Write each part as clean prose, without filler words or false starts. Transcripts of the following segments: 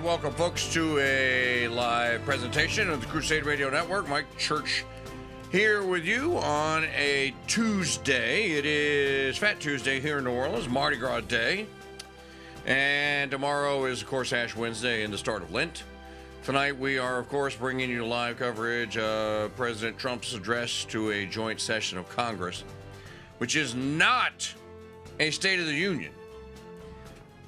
And welcome, folks, to a live presentation of the Crusade Radio Network. Mike Church here with you on a Tuesday. It is Fat Tuesday here in New Orleans, Mardi Gras Day. And tomorrow is, of course, Ash Wednesday and the start of Lent. Tonight we are, of course, bringing you live coverage of President Trump's address to a joint session of Congress, which is not a State of the Union.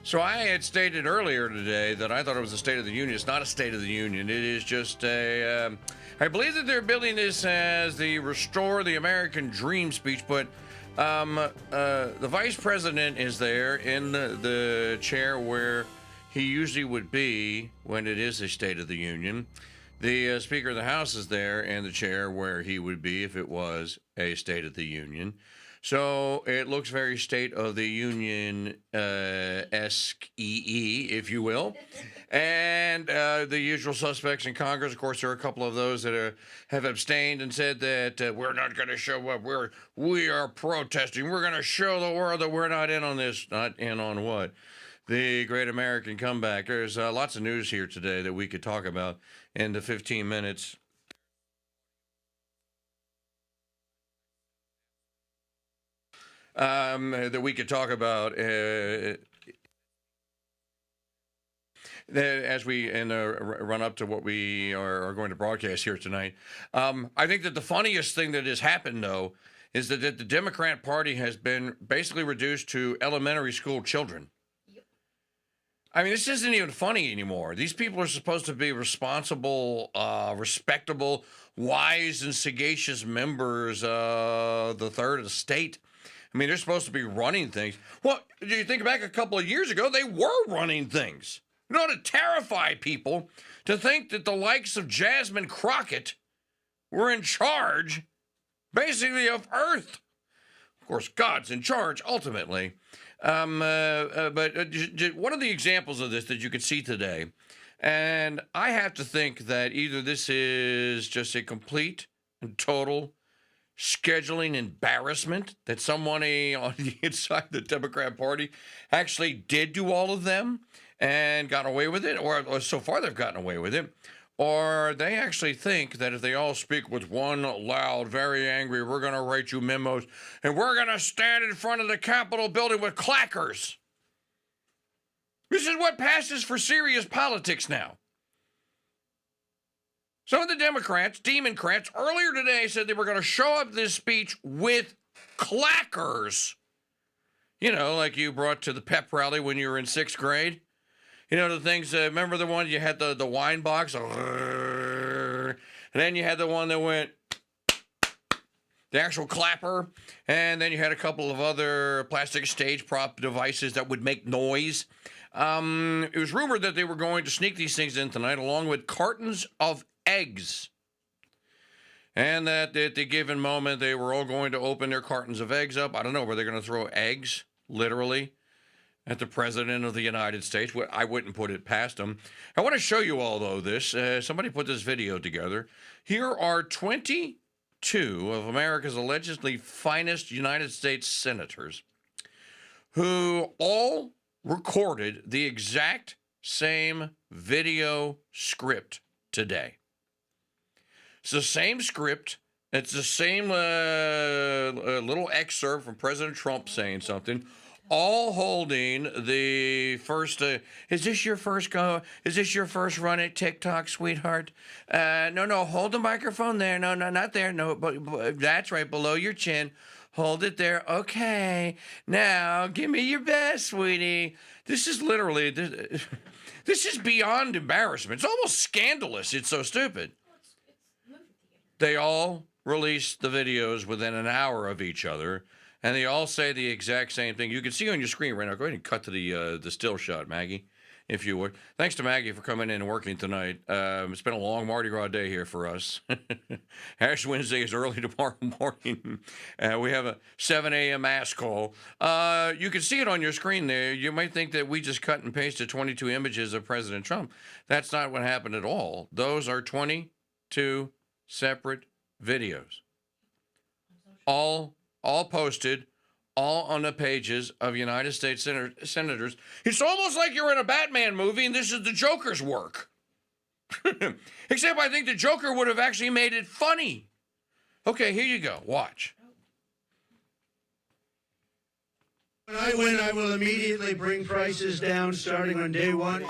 So I had stated earlier today that I thought it was a State of the Union. It's not a State of the Union. It is just a, I believe that they're billing this as the Restore the American Dream speech, but the Vice President is there in the chair where he usually would be when it is a State of the Union. The Speaker of the House is there in the chair where he would be if it was a State of the Union. So it looks very State of the Union-esque, if you will. And the usual suspects in Congress, of course, there are a couple of those that have abstained and said that we're not going to show up. We are protesting. We're going to show the world that we're not in on this. Not in on what? The great American comeback. There's lots of news here today that we could talk about in the 15 minutes. That we could talk about as we run up to what we are going to broadcast here tonight. I think that the funniest thing that has happened, though, is that the Democrat Party has been basically reduced to elementary school children. I mean, this isn't even funny anymore. These people are supposed to be responsible, respectable, wise, and sagacious members of the third estate. I mean, they're supposed to be running things. Well, do you think back a couple of years ago, they were running things. You know, to terrify people to think that the likes of Jasmine Crockett were in charge, basically, of Earth. Of course, God's in charge, ultimately. But one of the examples of this that you could see today, and I have to think that either this is just a complete and total scheduling embarrassment that someone on the inside of the Democrat Party actually did do all of them and got away with it, or so far they've gotten away with it, or they actually think that if they all speak with one loud, very angry, we're going to write you memos, and we're going to stand in front of the Capitol building with clackers. This is what passes for serious politics now. Some of the Democrats, Democrats, earlier today said they were going to show up this speech with clackers. You know, like you brought to the pep rally when you were in 6th grade. You know, the things, remember the one you had the wine box? And then you had the one that went, the actual clapper. And then you had a couple of other plastic stage prop devices that would make noise. It was rumored that they were going to sneak these things in tonight along with cartons of eggs. And that at the given moment, they were all going to open their cartons of eggs up. I don't know, were they going to throw eggs, literally, at the President of the United States? I wouldn't put it past them. I want to show you all, though, this. Somebody put this video together. Here are 22 of America's allegedly finest United States senators who all recorded the exact same video script today. It's the same script. It's the same little excerpt from President Trump saying something, all holding the first, is this your first go? Is this your first run at TikTok, sweetheart? No, hold the microphone there. No, not there. No, but that's right, below your chin. Hold it there. Okay. Now, give me your best, sweetie. This is literally, this is beyond embarrassment. It's almost scandalous. It's so stupid. They all released the videos within an hour of each other, and they all say the exact same thing. You can see on your screen right now. Go ahead and cut to the still shot, Maggie, if you would. Thanks to Maggie for coming in and working tonight. It's been a long Mardi Gras day here for us. Ash Wednesday is early tomorrow morning. We have a 7 a.m. mass call. You can see it on your screen there. You might think that we just cut and pasted 22 images of President Trump. That's not what happened at all. Those are 22 separate videos, all posted all on the pages of United States senators. It's almost like you're in a Batman movie and this is the Joker's work. Except I think the Joker would have actually made it funny. Okay, here you go. Watch. When I win, I will immediately bring prices down starting on day one.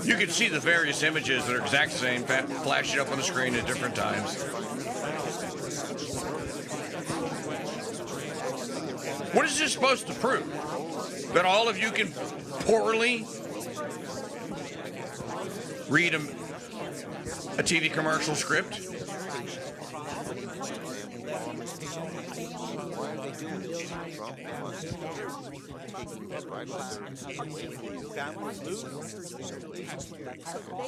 You can see the various images that are exact same flashing up on the screen at different times. What is this supposed to prove? That all of you can poorly read a TV commercial script?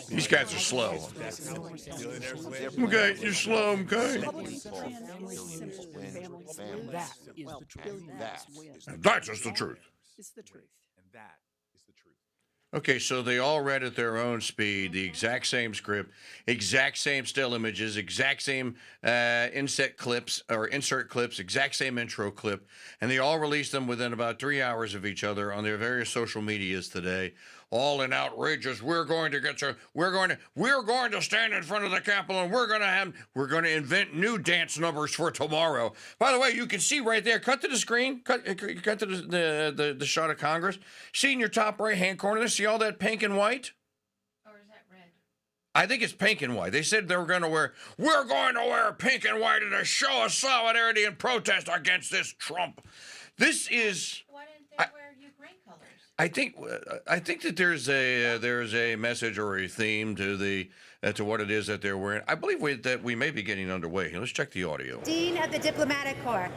These guys are slow. Okay, you're slow, okay? That's just the truth. It's the truth. And that is the truth. Okay, so they all read at their own speed, the exact same script, exact same still images, exact same insert clips, exact same intro clip, and they all released them within about 3 hours of each other on their various social medias today. All in outrageous. We're going to stand in front of the Capitol and we're going to invent new dance numbers for tomorrow. By the way, you can see right there. Cut to the screen. Cut to the shot of Congress. See in your top right hand corner. See all that pink and white? Or is that red? I think it's pink and white. They said we're going to wear pink and white in a show of solidarity and protest against this Trump. This is. Why didn't they wear Ukraine colors? I think that there's a message or a theme to what it is that they're wearing. I believe that we may be getting underway here. Let's check the audio. Dean of the Diplomatic Corps.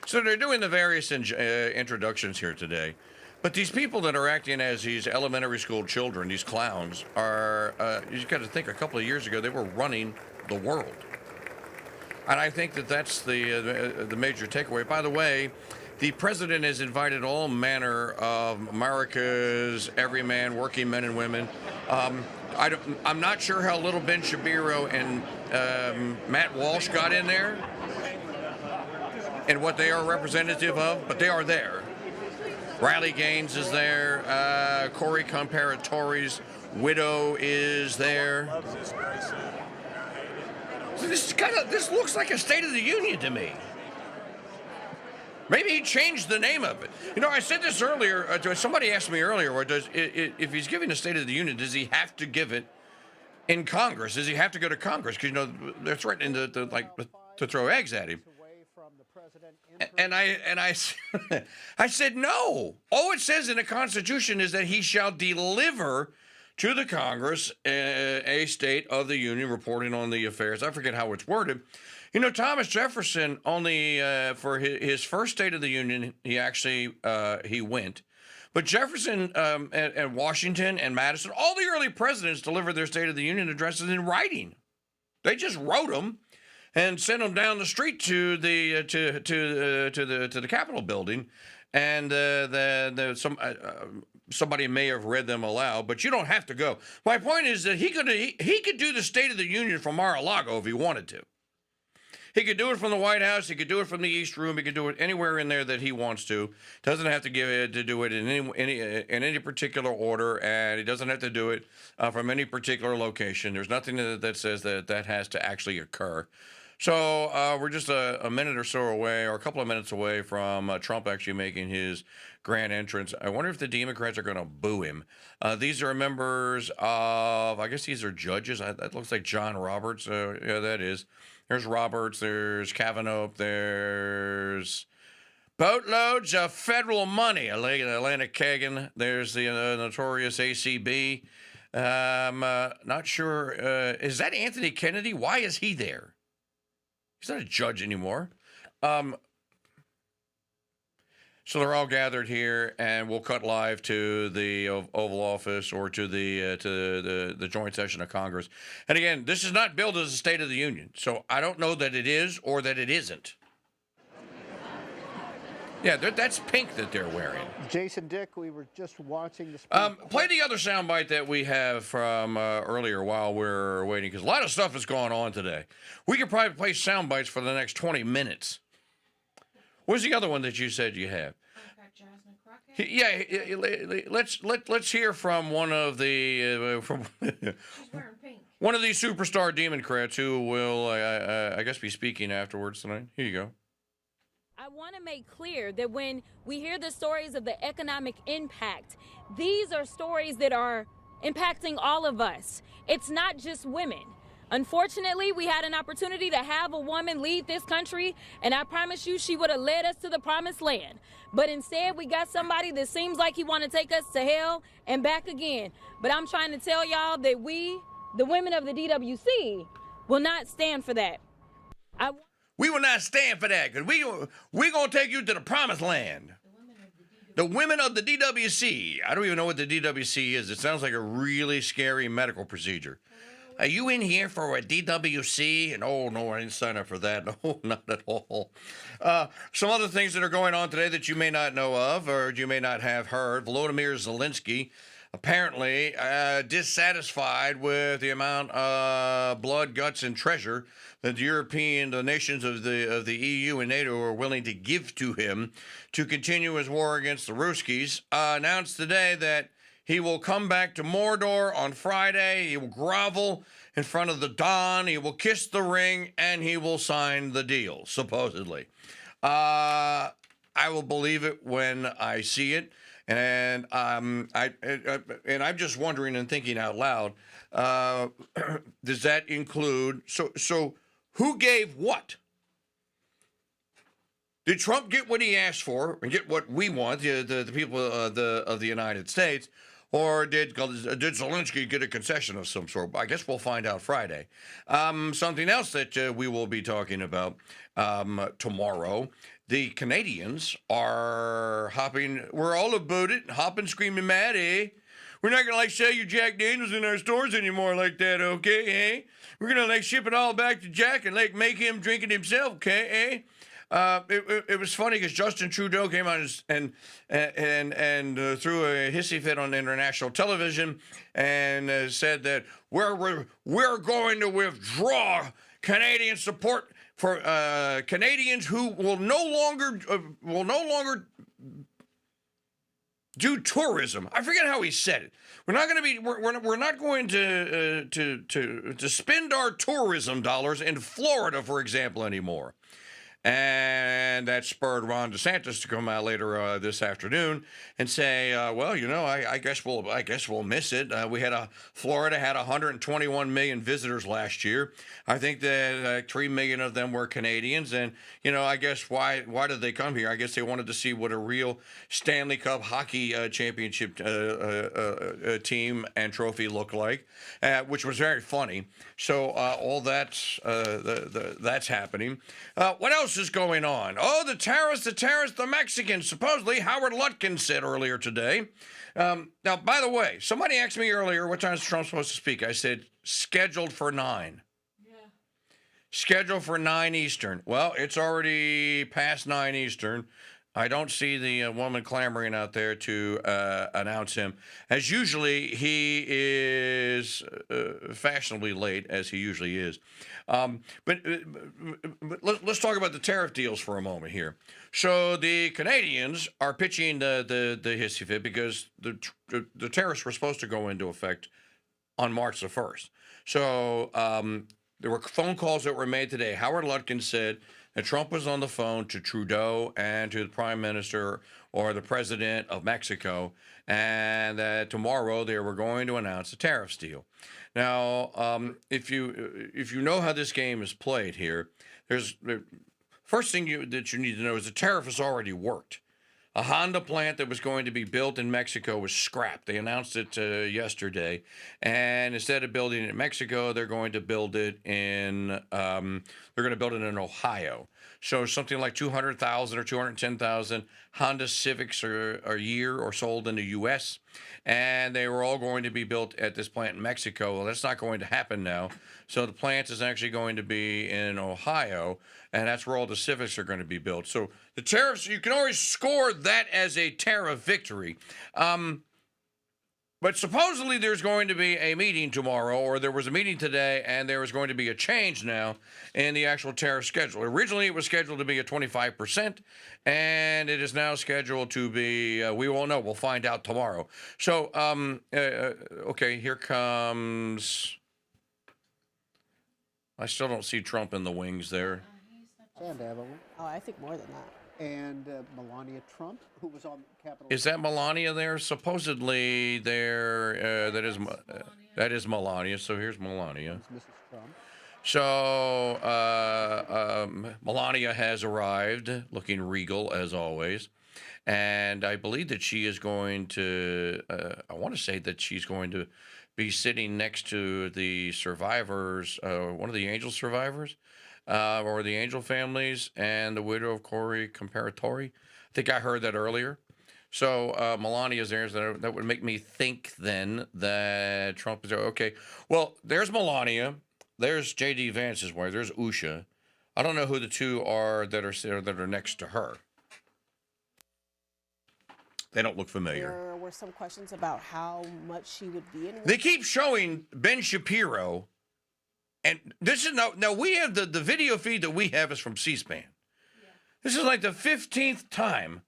So they're doing the various introductions here today, but these people that are acting as these elementary school children, these clowns, are you got to think a couple of years ago they were running the world, and I think that's the major takeaway. By the way. The president has invited all manner of America's everyman, working men and women. I'm not sure how little Ben Shapiro and Matt Walsh got in there and what they are representative of, but they are there. Riley Gaines is there. Corey Comparatore's widow is there. This looks like a State of the Union to me. Maybe he changed the name of it. You know, I said this earlier. Somebody asked me earlier, if he's giving a State of the Union, does he have to give it in Congress? Does he have to go to Congress? Because they're threatening to throw eggs at him. And I said no. All it says in the Constitution is that he shall deliver to the Congress a State of the Union reporting on the affairs. I forget how it's worded. You know, Thomas Jefferson only for his first State of the Union, he went. But Jefferson and Washington and Madison, all the early presidents delivered their State of the Union addresses in writing. They just wrote them and sent them down the street to the Capitol building, and somebody may have read them aloud, but you don't have to go. My point is that he could do the State of the Union from Mar-a-Lago if he wanted to. He could do it from the White House. He could do it from the East Room. He could do it anywhere in there that he wants to. Doesn't have to do it in any particular order, and he doesn't have to do it from any particular location. There's nothing that says that has to actually occur. So we're just a minute or so away, or a couple of minutes away from Trump actually making his grand entrance. I wonder if the Democrats are going to boo him. These are members of, I guess these are judges. That looks like John Roberts. Yeah, that is. There's Roberts, there's Kavanaugh, there's boatloads of federal money. Atlantic Kagan, there's the notorious ACB. Not sure. Is that Anthony Kennedy? Why is he there? He's not a judge anymore. So they're all gathered here, and we'll cut live to the Oval Office or to the joint session of Congress. And again, this is not billed as a State of the Union, so I don't know that it is or that it isn't. Yeah, that's pink that they're wearing. Jason, Dick, we were just watching this. Play the other soundbite that we have from earlier while we're waiting, because a lot of stuff is going on today. We could probably play soundbites for the next 20 minutes. What's the other one that you said you have? Yeah, let's hear from one of the She's wearing pink. one of these superstar Democrats who will, I guess, be speaking afterwards tonight. Here you go. I want to make clear that when we hear the stories of the economic impact, these are stories that are impacting all of us. It's not just women. Unfortunately, we had an opportunity to have a woman lead this country, and I promise you she would have led us to the promised land. But instead, we got somebody that seems like he want to take us to hell and back again. But I'm trying to tell y'all that we, the women of the DWC, will not stand for that. We will not stand for that, because we're going to take you to the promised land. The women of the DWC. I don't even know what the DWC is. It sounds like a really scary medical procedure. Are you in here for a DWC? No, I didn't sign up for that. No, not at all. Some other things that are going on today that you may not know of or you may not have heard. Volodymyr Zelensky apparently dissatisfied with the amount of blood, guts, and treasure that the nations of the EU and NATO are willing to give to him to continue his war against the Ruskies, announced today that he will come back to Mordor on Friday. He will grovel in front of the Don. He will kiss the ring, and he will sign the deal, supposedly. I will believe it when I see it. And I'm just wondering and thinking out loud, does that include, so who gave what? Did Trump get what he asked for and get what we want, the people of the United States? Or did Zelensky get a concession of some sort? I guess we'll find out Friday. Something else that we will be talking about tomorrow. The Canadians are hopping. We're all about it. Hopping, screaming mad, eh? We're not going to sell you Jack Daniels in our stores anymore like that, okay, eh? We're going to ship it all back to Jack and make him drink it himself, okay, eh? It was funny because Justin Trudeau came on and threw a hissy fit on international television and said that we're going to withdraw Canadian support for Canadians who will no longer do tourism. I forget how he said it. We're not going to spend our tourism dollars in Florida, for example, anymore. And that spurred Ron DeSantis to come out later this afternoon and say, I guess we'll miss it. Florida had 121 million visitors last year. I think that 3 million of them were Canadians, and I guess why did they come here? I guess they wanted to see what a real Stanley Cup hockey championship team and trophy looked like, which was very funny. So all that's happening. What else is going on? Oh, the terrorists, the Mexicans. Supposedly, Howard Lutkin said earlier today. Now, by the way, somebody asked me earlier, what time is Trump supposed to speak? I said, scheduled for 9. Yeah. Scheduled for 9 Eastern. Well, it's already past 9 Eastern. I don't see the woman clamoring out there to announce him. As usually, he is fashionably late, as he usually is. But let's talk about the tariff deals for a moment here. So the Canadians are pitching the hissy fit because the tariffs were supposed to go into effect on March the 1st. So there were phone calls that were made today. Howard Lutkin said that Trump was on the phone to Trudeau and to the Prime Minister or the President of Mexico, and that tomorrow they were going to announce a tariffs deal. Now, if you know how this game is played here, first thing that you need to know is the tariff has already worked. A Honda plant that was going to be built in Mexico was scrapped. They announced it yesterday, and instead of building it in Mexico, they're going to build it in Ohio. So something like 200,000 or 210,000 Honda Civics are a year or sold in the U.S., and they were all going to be built at this plant in Mexico. Well, that's not going to happen now. So the plant is actually going to be in Ohio, and that's where all the Civics are going to be built. So the tariffs, you can always score that as a tariff victory. But supposedly there's going to be a meeting tomorrow, or there was a meeting today, and there is going to be a change now in the actual tariff schedule. Originally, it was scheduled to be at 25%, and it is now scheduled to be, we won't know. We'll find out tomorrow. So, okay, here comes, I still don't see Trump in the wings there. And Evelyn. Oh, I think more than that. And Melania Trump, who was on Capitol. Is that Melania there? Supposedly there, that is Melania. So here's Melania. Mrs. Trump. So Melania has arrived, looking regal as always, and I believe that she is going to. I want to say that she's going to be sitting next to the survivors, one of the angel survivors. Or the angel families and the widow of Corey Comparatori. I think I heard that earlier. So Melania's there. So that would make me think then that Trump is there. Okay. Well, there's Melania. There's J.D. Vance's wife. There's Usha. I don't know who the two are that are next to her. They don't look familiar. There were some questions about how much she would be in. They keep showing Ben Shapiro. And this is now we have the video feed that we have is from C-SPAN. Yeah. This is like the 15th time.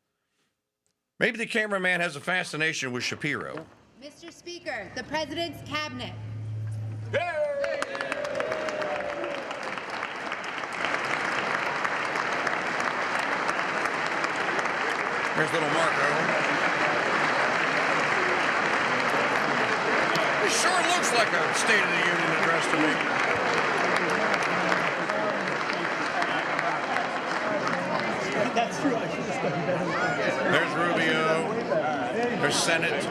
Maybe the cameraman has a fascination with Shapiro. Mr. Speaker, the President's Cabinet. Hey! There's little Marco. It sure looks like a State of the Union address to me. That's true. I should have done better. There's Rubio. There's Senate.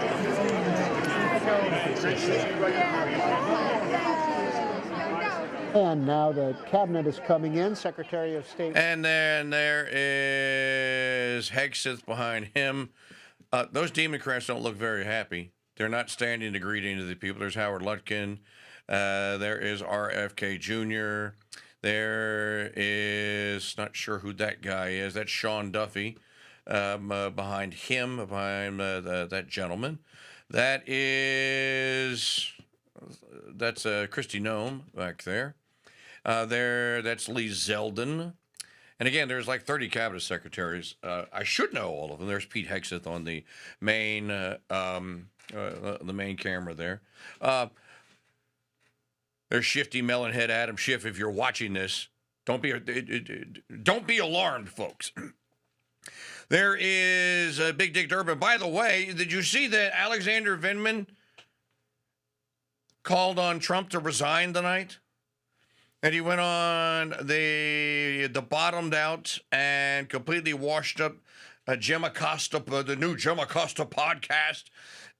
And now the cabinet is coming in. Secretary of State. And then there is Hegseth behind him. Those Democrats don't look very happy. They're not standing to greet any of the people. There's Howard Lutkin. There is RFK Jr. There is, not sure who that guy is. That's Sean Duffy behind him, behind that gentleman. That's Kristi Noem back there. That's Lee Zeldin. And again, there's like 30 cabinet secretaries. I should know all of them. There's Pete Hegseth on the main camera there. There's shifty melonhead Adam Schiff. If you're watching this, don't be alarmed, folks. There is Big Dick Durbin. By the way, did you see that Alexander Vindman called on Trump to resign tonight? And he went on the bottomed out and completely washed up Jim Acosta, the new Jim Acosta podcast.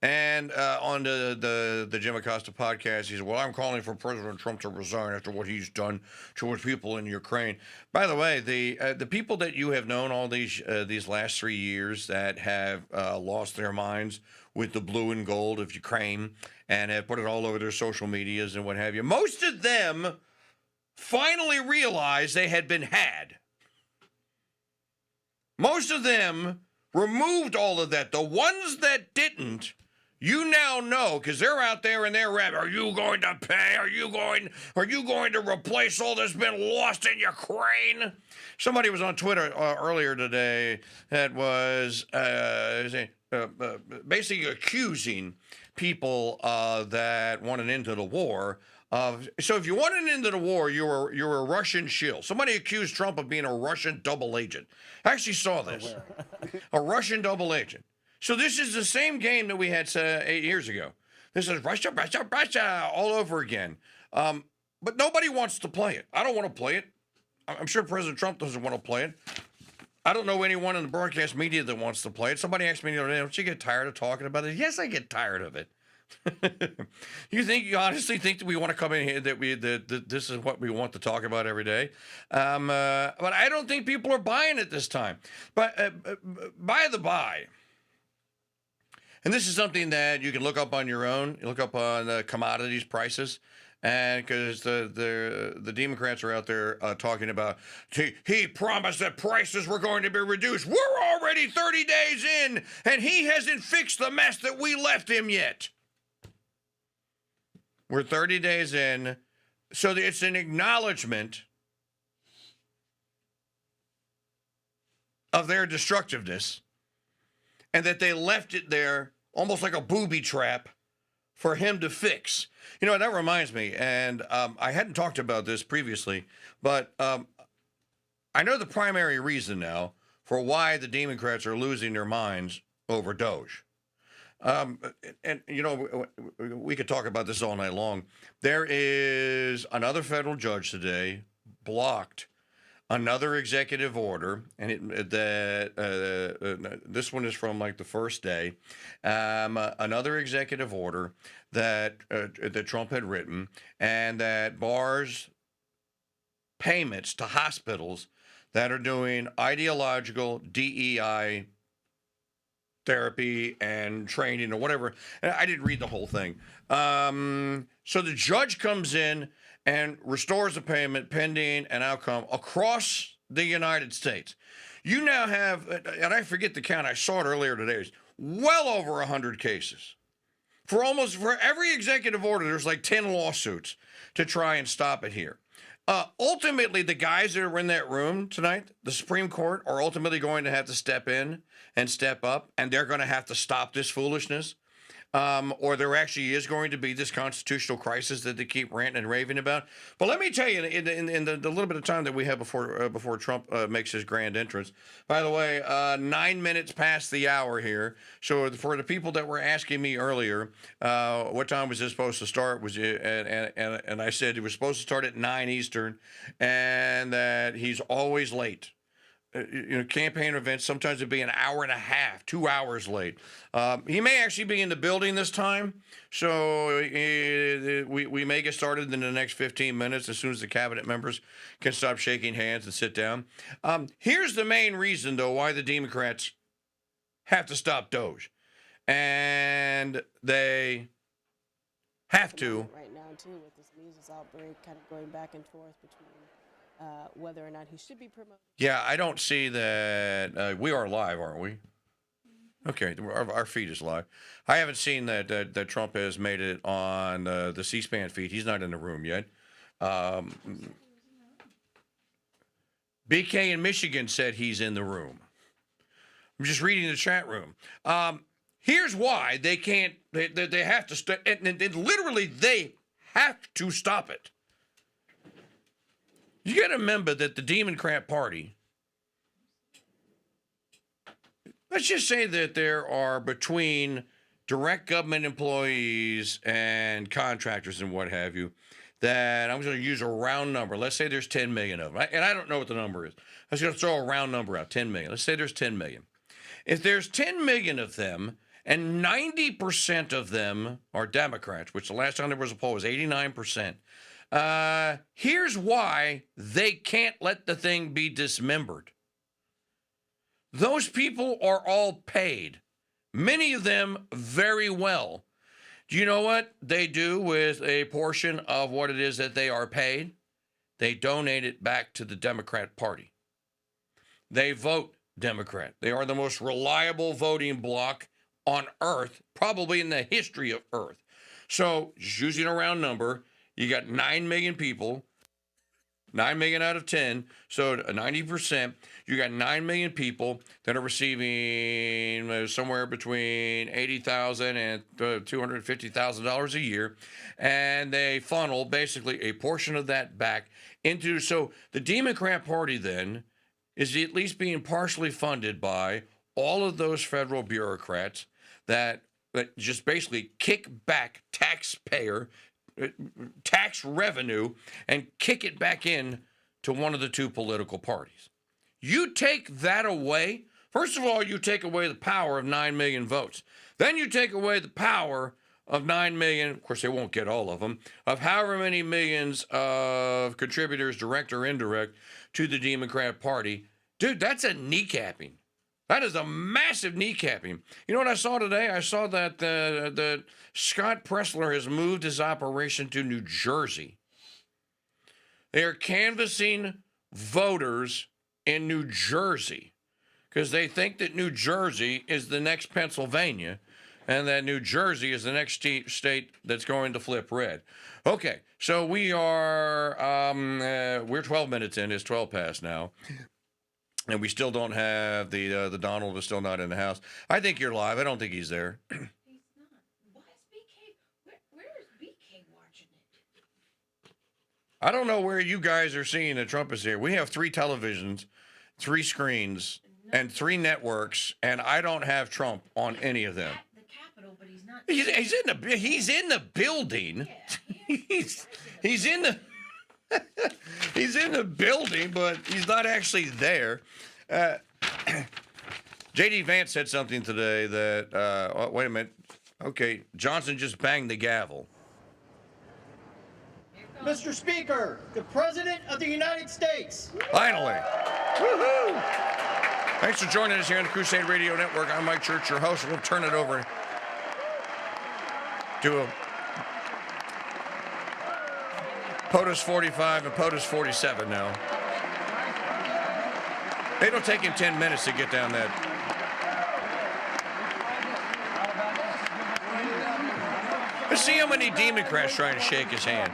And on the Jim Acosta podcast, he said, well, I'm calling for President Trump to resign after what he's done towards people in Ukraine. By the way, the people that you have known all these last 3 years that have lost their minds with the blue and gold of Ukraine and have put it all over their social medias and what have you, most of them finally realized they had been had. Most of them removed all of that. The ones that didn't, you now know, because they're out there and they're rapping, are you going to pay? Are you going to replace all that's been lost in Ukraine? Somebody was on Twitter earlier today that was basically accusing people that want an end to the war. So if you want an end to the war, you're a Russian shill. Somebody accused Trump of being a Russian double agent. I actually saw this. A Russian double agent. So this is the same game that we had 8 years ago. This is Russia, Russia, Russia all over again. But nobody wants to play it. I don't want to play it. I'm sure President Trump doesn't want to play it. I don't know anyone in the broadcast media that wants to play it. Somebody asked me the other day, don't you get tired of talking about it? Yes, I get tired of it. You honestly think that we want to come in here that this is what we want to talk about every day? But I don't think people are buying it this time. But by the by, and this is something that you can look up on your own. You look up on commodities prices. And because the Democrats are out there talking about, he promised that prices were going to be reduced. We're already 30 days in, and he hasn't fixed the mess that we left him yet. We're 30 days in, so it's an acknowledgement of their destructiveness, and that they left it there almost like a booby trap for him to fix. You know, that reminds me, and I hadn't talked about this previously, but I know the primary reason now for why the Democrats are losing their minds over Doge. And, you know, we could talk about this all night long. There is another federal judge today blocked another executive order, and this one is from like the first day. Another executive order that Trump had written, and that bars payments to hospitals that are doing ideological DEI therapy and training or whatever. And I didn't read the whole thing. So the judge comes in and restores the payment pending an outcome across the United States. You now have, and I forget the count, I saw it earlier today, it's well over 100 cases. For every executive order, there's like 10 lawsuits to try and stop it here. Ultimately, the guys that are in that room tonight, the Supreme Court, are ultimately going to have to step in and step up, and they're going to have to stop this foolishness. Or there actually is going to be this constitutional crisis that they keep ranting and raving about. But let me tell you, in the little bit of time that we have before Trump makes his grand entrance. By the way, 9 minutes past the hour here. So for the people that were asking me earlier, what time was this supposed to start? And I said it was supposed to start at 9 Eastern, and that he's always late. Campaign events, sometimes it'd be an hour and a half, 2 hours late. He may actually be in the building this time, so we may get started in the next 15 minutes as soon as the cabinet members can stop shaking hands and sit down. Here's the main reason, though, why the Democrats have to stop Doge. And they have to. Right now, too, with this measles outbreak kind of going back and forth between whether or not he should be promoted. Yeah, I don't see that. We are live, aren't we? Okay, our feed is live. I haven't seen that Trump has made it on the C-SPAN feed. He's not in the room yet. BK in Michigan said he's in the room. I'm just reading the chat room. Here's why they can't. They have to. And literally, they have to stop it. You got to remember that the Democrat Party, let's just say that there are between direct government employees and contractors and what have you, that I'm going to use a round number. Let's say there's 10 million of them. And I don't know what the number is. I was going to throw a round number out, 10 million. Let's say there's 10 million. If there's 10 million of them and 90% of them are Democrats, which the last time there was a poll was 89%, here's why they can't let the thing be dismembered. Those people are all paid, many of them very well. Do you know what they do with a portion of what it is that they are paid? They donate it back to the Democrat Party. They vote Democrat. They are the most reliable voting bloc on Earth, probably in the history of Earth. So, just using a round number, you got 9 million people, 9 million out of 10, so 90%. You got 9 million people that are receiving somewhere between $80,000 and $250,000 a year, and they funnel basically a portion of that back into. So the Democrat Party then is at least being partially funded by all of those federal bureaucrats that just basically kick back tax revenue and kick it back in to one of the two political parties. You take that away. First of all, you take away the power of 9 million votes. Then you take away the power of 9 million, of course, they won't get all of them, of however many millions of contributors, direct or indirect, to the Democrat Party. Dude, that's a kneecapping. That is a massive kneecapping. You know what I saw today? I saw that Scott Pressler has moved his operation to New Jersey. They are canvassing voters in New Jersey because they think that New Jersey is the next Pennsylvania and that New Jersey is the next state that's going to flip red. Okay, so we're 12 minutes in. It's 12 past now. And we still don't have the Donald is still not in the house. I think you're live. I don't think he's there. He's not. Why is BK? Where is BK watching it? I don't know where you guys are seeing that Trump is here. We have 3 televisions, 3 screens, and 3 networks, and I don't have Trump on any of them. At the Capitol, but he's not. He's in the building. Yeah, He's in the he's in the building, but he's not actually there. J.D. Vance said something today that, wait a minute. Okay, Johnson just banged the gavel. Mr. Speaker, the President of the United States. Finally. Woohoo! Thanks for joining us here on the Crusade Radio Network. I'm Mike Church, your host. We'll turn it over to POTUS 45 and POTUS 47 now. It'll take him 10 minutes to get down that. Let's see how many Democrats trying to shake his hand.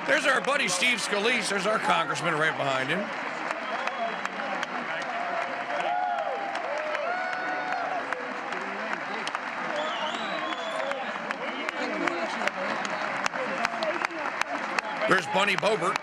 There's our buddy Steve Scalise. There's our congressman right behind him. There's Bunny Bobert.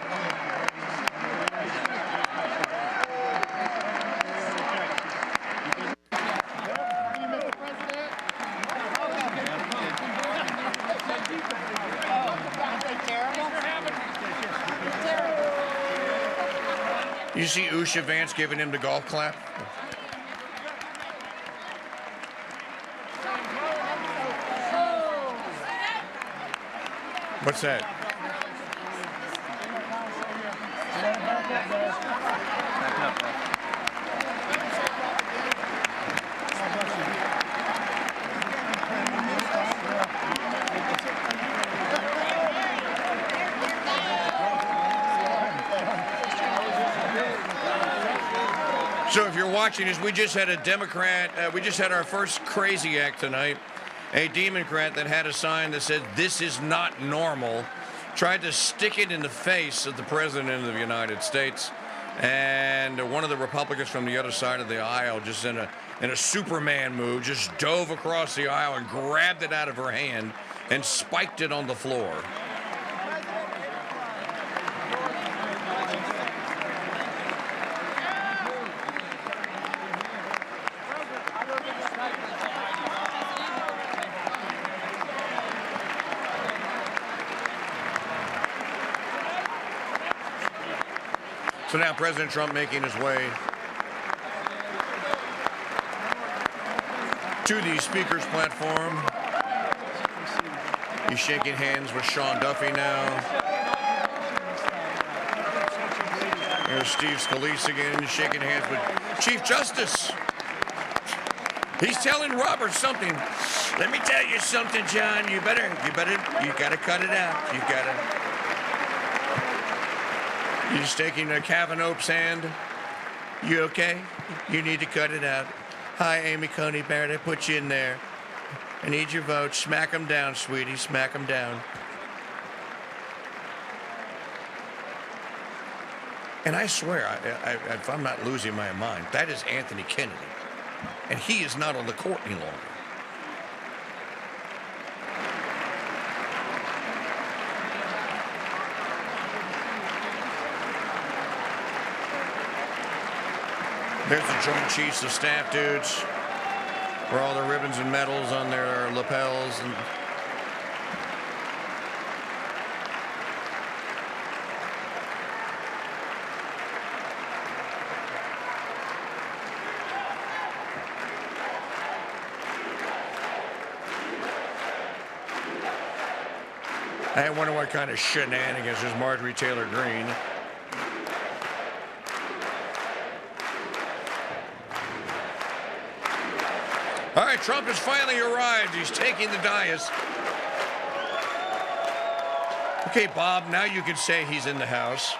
You see Usha Vance giving him the golf clap? What's that? So if you're watching this, we just had a Democrat, we just had our first crazy act tonight. A Democrat that had a sign that said, "This is not normal," tried to stick it in the face of the President of the United States. And one of the Republicans from the other side of the aisle, just in a Superman move, just dove across the aisle and grabbed it out of her hand and spiked it on the floor. So now President Trump making his way to the speaker's platform. He's shaking hands with Sean Duffy now. There's Steve Scalise again, shaking hands with Chief Justice. He's telling Roberts something. Let me tell you something, John. You gotta cut it out. You gotta. He's taking Kavanaugh's hand. You okay? You need to cut it out. Hi, Amy Coney Barrett. I put you in there. I need your vote. Smack them down, sweetie. Smack them down. And I swear, if I'm not losing my mind, that is Anthony Kennedy. And he is not on the court any longer. There's the Joint Chiefs of Staff dudes, where all the ribbons and medals on their lapels. And I wonder what kind of shenanigans is Marjorie Taylor Greene. All right, Trump has finally arrived. He's taking the dais. Okay, Bob, now you can say he's in the House.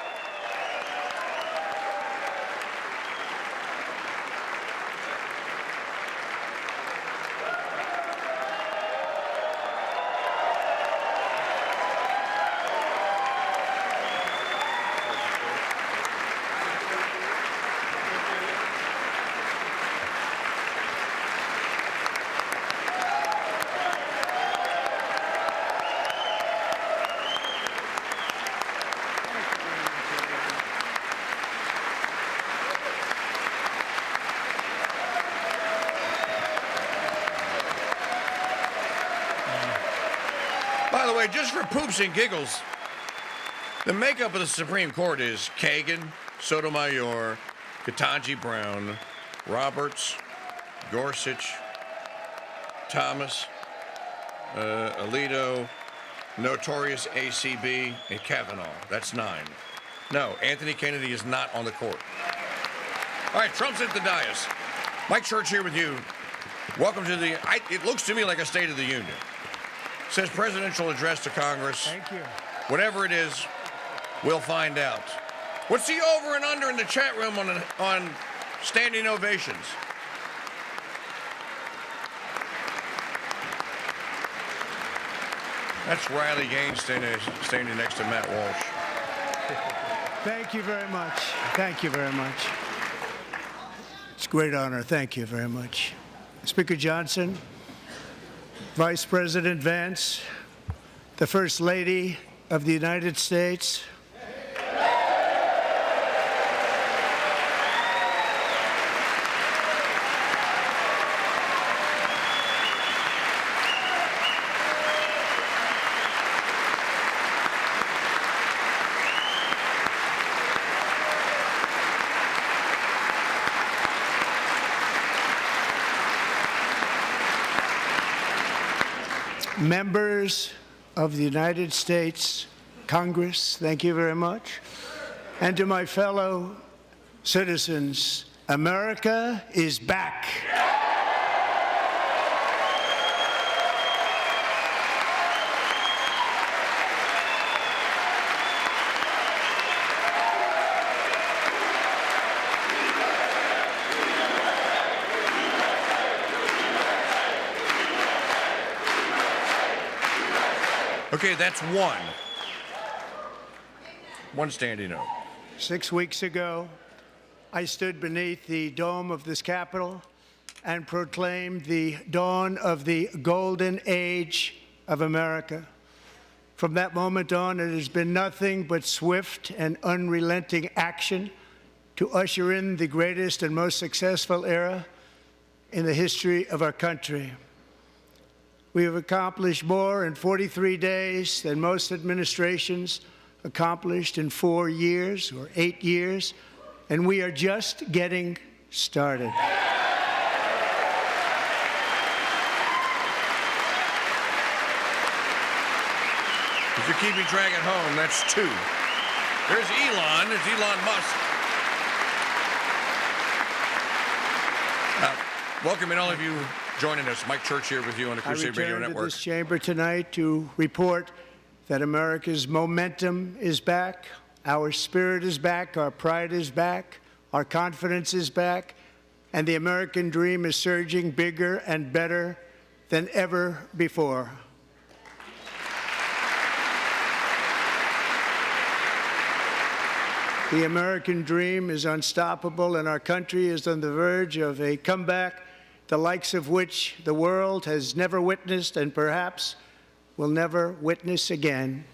By the way, just for poops and giggles, the makeup of the Supreme Court is Kagan, Sotomayor, Ketanji Brown, Roberts, Gorsuch, Thomas, Alito, Notorious ACB, and Kavanaugh. That's 9. No, Anthony Kennedy is not on the court. All right, Trump's at the dais. Mike Church here with you. Welcome to the, it looks to me like a State of the Union. Says presidential address to Congress. Thank you. Whatever it is, we'll find out. What's the over and under in the chat room on standing ovations? That's Riley Gaines standing next to Matt Walsh. Thank you very much. Thank you very much. It's a great honor. Thank you very much. Speaker Johnson, Vice President Vance, the First Lady of the United States, members of the United States Congress, thank you very much. And to my fellow citizens, America is back. Okay, that's one. One standing O. 6 weeks ago, I stood beneath the dome of this Capitol and proclaimed the dawn of the golden age of America. From that moment on, it has been nothing but swift and unrelenting action to usher in the greatest and most successful era in the history of our country. We have accomplished more in 43 days than most administrations accomplished in 4 years or 8 years, and we are just getting started. If you're keeping track at home, that's 2. There's Elon. There's Elon Musk. Welcoming all of you joining us. Mike Church here with you on the Crusade Radio I return Network. to this chamber tonight to report that America's momentum is back, our spirit is back, our pride is back, our confidence is back, and the American dream is surging bigger and better than ever before. The American dream is unstoppable, and our country is on the verge of a comeback, the likes of which the world has never witnessed and perhaps will never witness again.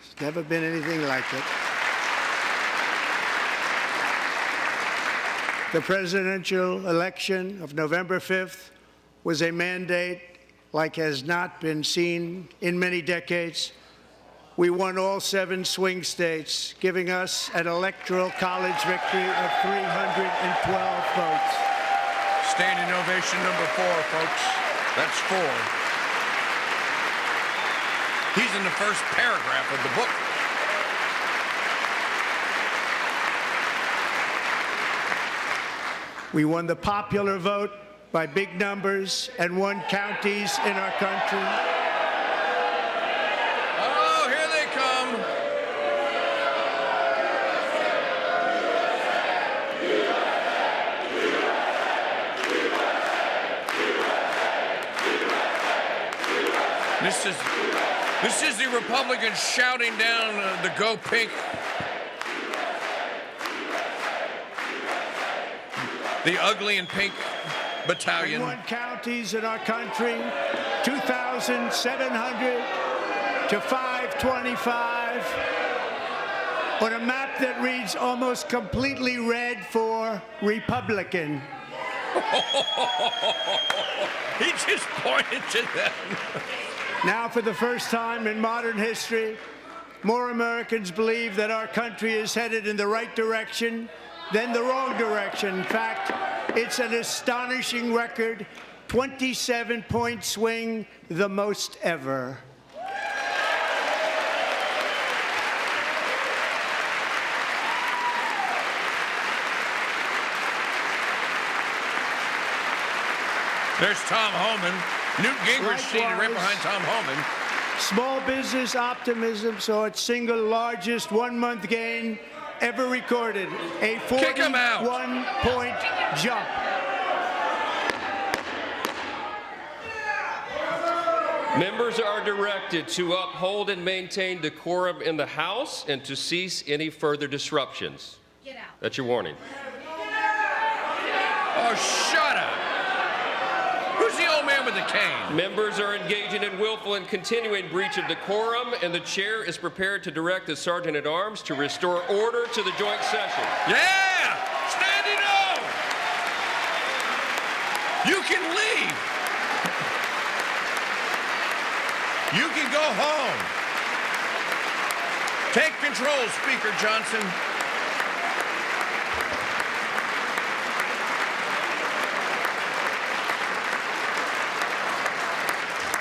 There's never been anything like it. The presidential election of November 5th was a mandate like has not been seen in many decades. We won all 7 swing states, giving us an electoral college victory of 312 votes. Standing ovation number 4, folks. That's 4. He's in the first paragraph of the book. We won the popular vote by big numbers and won counties in our country. Oh, here they come. This is the Republicans shouting down the Go Pink. The ugly and pink battalion. We won counties in our country, 2,700 to 525, on a map that reads almost completely red for Republican. He just pointed to them. Now, for the first time in modern history, more Americans believe that our country is headed in the right direction than the wrong direction. In fact, it's an astonishing record, 27-point swing, the most ever. There's Tom Homan. Newt Gingrich seated right behind Tom Homan. Small business optimism saw its single largest one-month gain ever recorded, a 41-point jump. Members are directed to uphold and maintain decorum in the House and to cease any further disruptions. Get out. That's your warning. Oh, shut up. Who's the old man with the cane? Members are engaging in willful and continuing breach of decorum, and the chair is prepared to direct the Sergeant-at-Arms to restore order to the joint session. Yeah! Standing O! You can leave. You can go home. Take control, Speaker Johnson.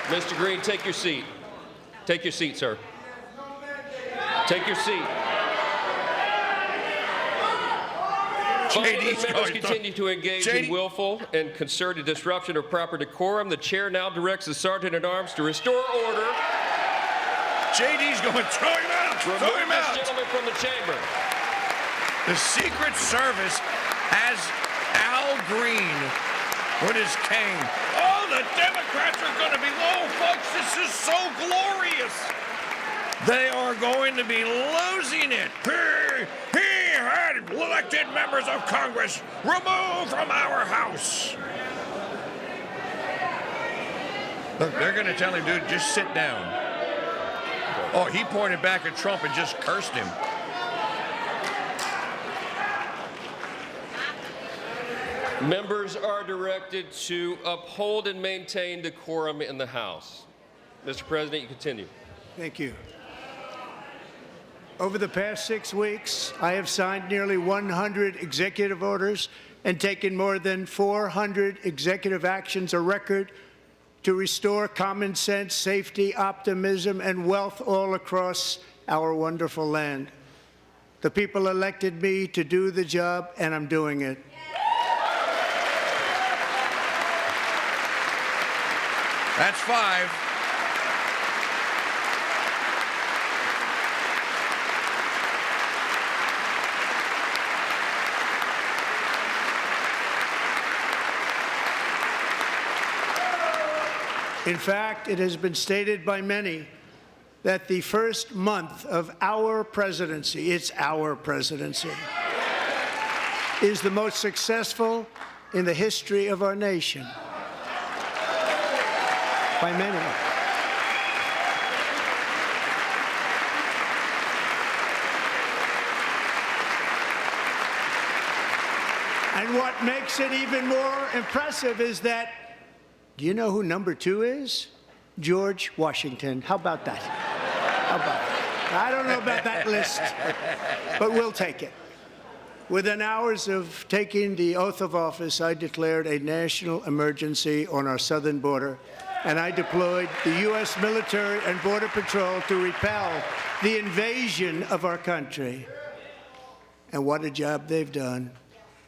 Mr. Green, take your seat. Take your seat, sir. Take your seat. Following members continue to engage in willful and concerted disruption of proper decorum, the chair now directs the Sergeant-at-Arms to restore order. JD's going, throw him out! Throw him out! This gentleman from the chamber. The Secret Service has Al Green with his cane. Oh, the Democrats are going to be low, folks. This is so glorious. They are going to be losing it. He had elected members of Congress removed from our House. Look, they're going to tell him, dude, just sit down. Oh, he pointed back at Trump and just cursed him. Members are directed to uphold and maintain decorum in the House. Mr. President, you continue. Thank you. Over the past 6 weeks, I have signed nearly 100 executive orders and taken more than 400 executive actions, a record to restore common sense, safety, optimism, and wealth all across our wonderful land. The people elected me to do the job, and I'm doing it. That's 5. In fact, it has been stated by many that the first month of our presidency, it's our presidency, is the most successful in the history of our nation. By many. And what makes it even more impressive is that, do you know who number 2 is? George Washington. How about that? How about that? I don't know about that list, but we'll take it. Within hours of taking the oath of office, I declared a national emergency on our southern border and I deployed the U.S. military and Border Patrol to repel the invasion of our country. And what a job they've done.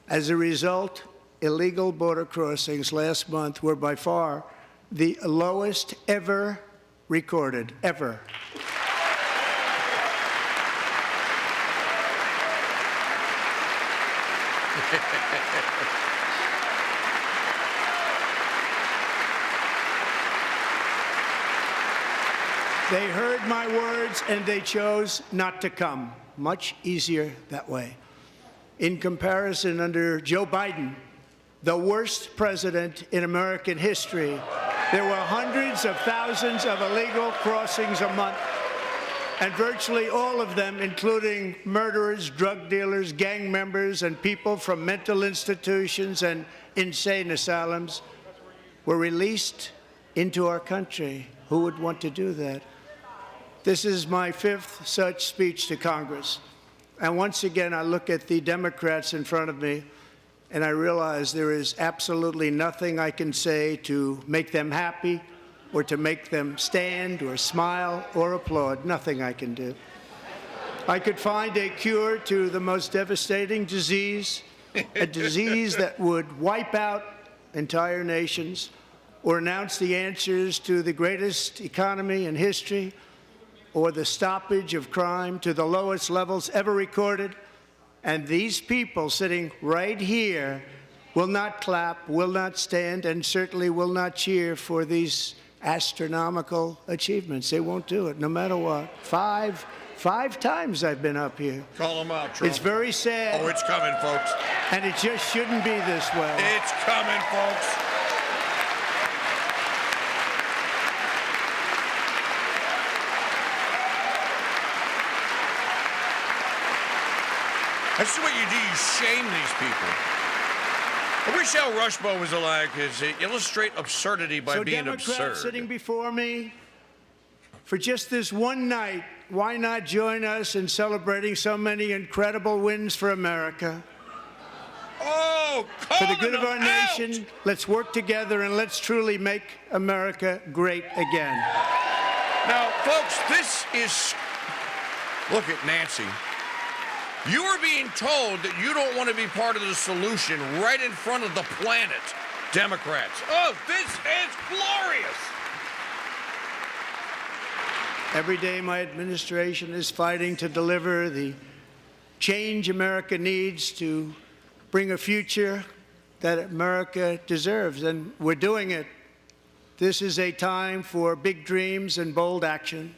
As a result, illegal border crossings last month were by far the lowest ever recorded, ever. They heard my words and they chose not to come. Much easier that way. In comparison, under Joe Biden, the worst president in American history, there were hundreds of thousands of illegal crossings a month, and virtually all of them, including murderers, drug dealers, gang members, and people from mental institutions and insane asylums, were released into our country. Who would want to do that? This is my 5th such speech to Congress. And once again, I look at the Democrats in front of me, and I realize there is absolutely nothing I can say to make them happy or to make them stand or smile or applaud. Nothing I can do. I could find a cure to the most devastating disease, a disease that would wipe out entire nations, or announce the answers to the greatest economy in history, or the stoppage of crime to the lowest levels ever recorded. And these people sitting right here will not clap, will not stand, and certainly will not cheer for these astronomical achievements. They won't do it, no matter what. Five times I've been up here. Call them out, Trump. It's very sad. Oh, it's coming, folks. And it just shouldn't be this way. It's coming, folks. That's what you do. You shame these people. I wish Al Rushmore was alive because they illustrate absurdity by being Democrats absurd. Sitting before me, for just this one night, why not join us in celebrating so many incredible wins for America? Oh, for the good of our nation, let's work together and let's truly make America great again. Now, folks, this is... Look at Nancy. You are being told that you don't want to be part of the solution right in front of the planet, Democrats. Oh, this is glorious. Every day my administration is fighting to deliver the change America needs to bring a future that America deserves, and we're doing it. This is a time for big dreams and bold action.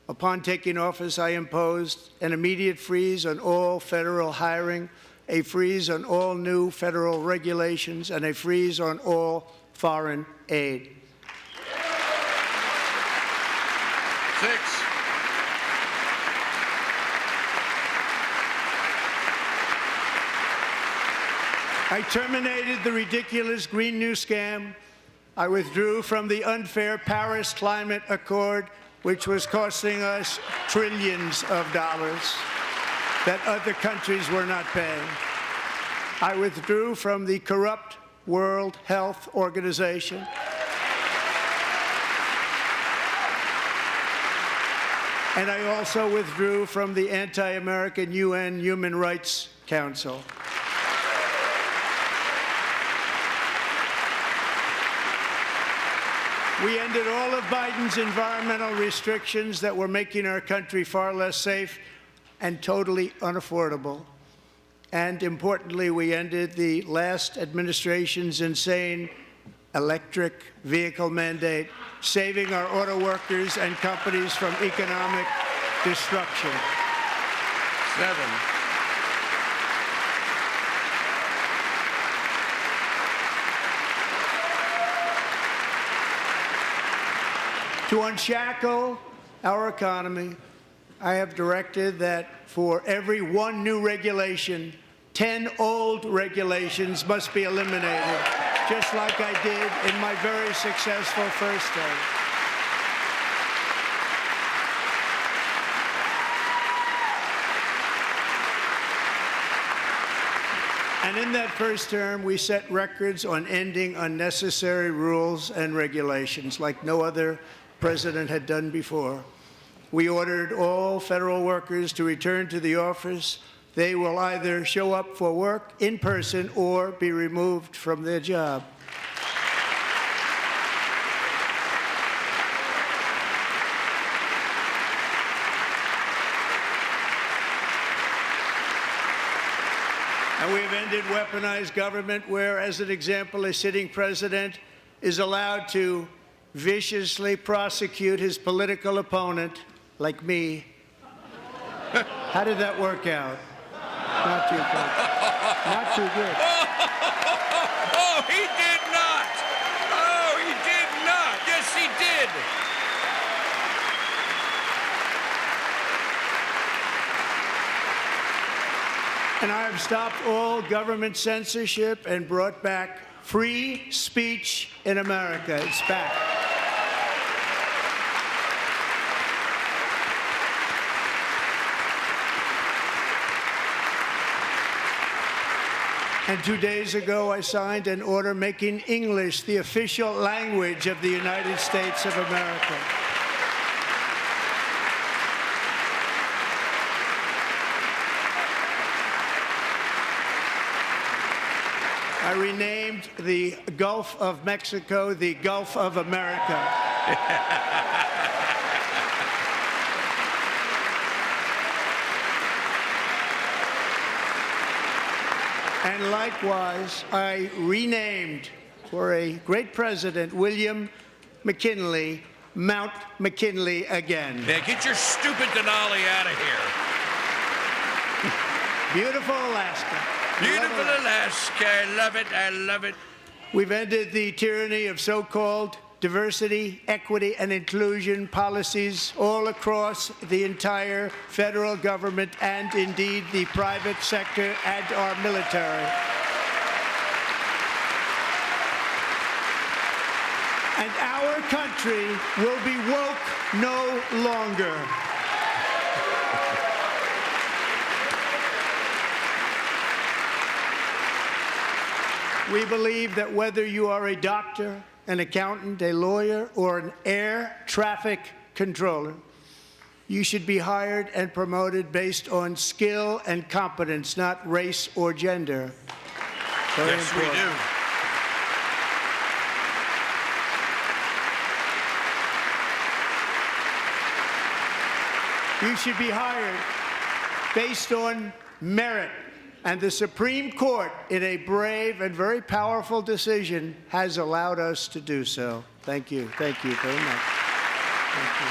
Upon taking office, I imposed an immediate freeze on all federal hiring, a freeze on all new federal regulations, and a freeze on all foreign aid. 6. I terminated the ridiculous Green New Scam. I withdrew from the unfair Paris Climate Accord, which was costing us trillions of dollars that other countries were not paying. I withdrew from the corrupt World Health Organization. And I also withdrew from the anti-American UN Human Rights Council. We ended all of Biden's environmental restrictions that were making our country far less safe and totally unaffordable. And importantly, we ended the last administration's insane electric vehicle mandate, saving our auto workers and companies from economic destruction. 7. To unshackle our economy, I have directed that for every 1 new regulation, 10 old regulations must be eliminated, just like I did in my very successful first day. And in that first term, we set records on ending unnecessary rules and regulations like no other president had done before. We ordered all federal workers to return to the office. They will either show up for work in person or be removed from their job. And we've ended weaponized government where, as an example, a sitting president is allowed to viciously prosecute his political opponent, like me. How did that work out? Not too good. Not too good. Oh, he did not. Oh, he did not. Yes, he did. And I have stopped all government censorship and brought back free speech in America. It's back. And 2 days ago, I signed an order making English the official language of the United States of America. I renamed the Gulf of Mexico the Gulf of America. And likewise, I renamed, for a great president, William McKinley, Mount McKinley again. Yeah, get your stupid Denali out of here. Beautiful Alaska. Beautiful Alaska. I love it. I love it. We've ended the tyranny of so-called diversity, equity, and inclusion policies all across the entire federal government and indeed the private sector and our military. And our country will be woke no longer. We believe that whether you are a doctor, an accountant, a lawyer, or an air traffic controller, you should be hired and promoted based on skill and competence, not race or gender. Very Yes, we important. do. You should be hired based on merit. And the Supreme Court, in a brave and very powerful decision, has allowed us to do so. Thank you. Thank you very much. Thank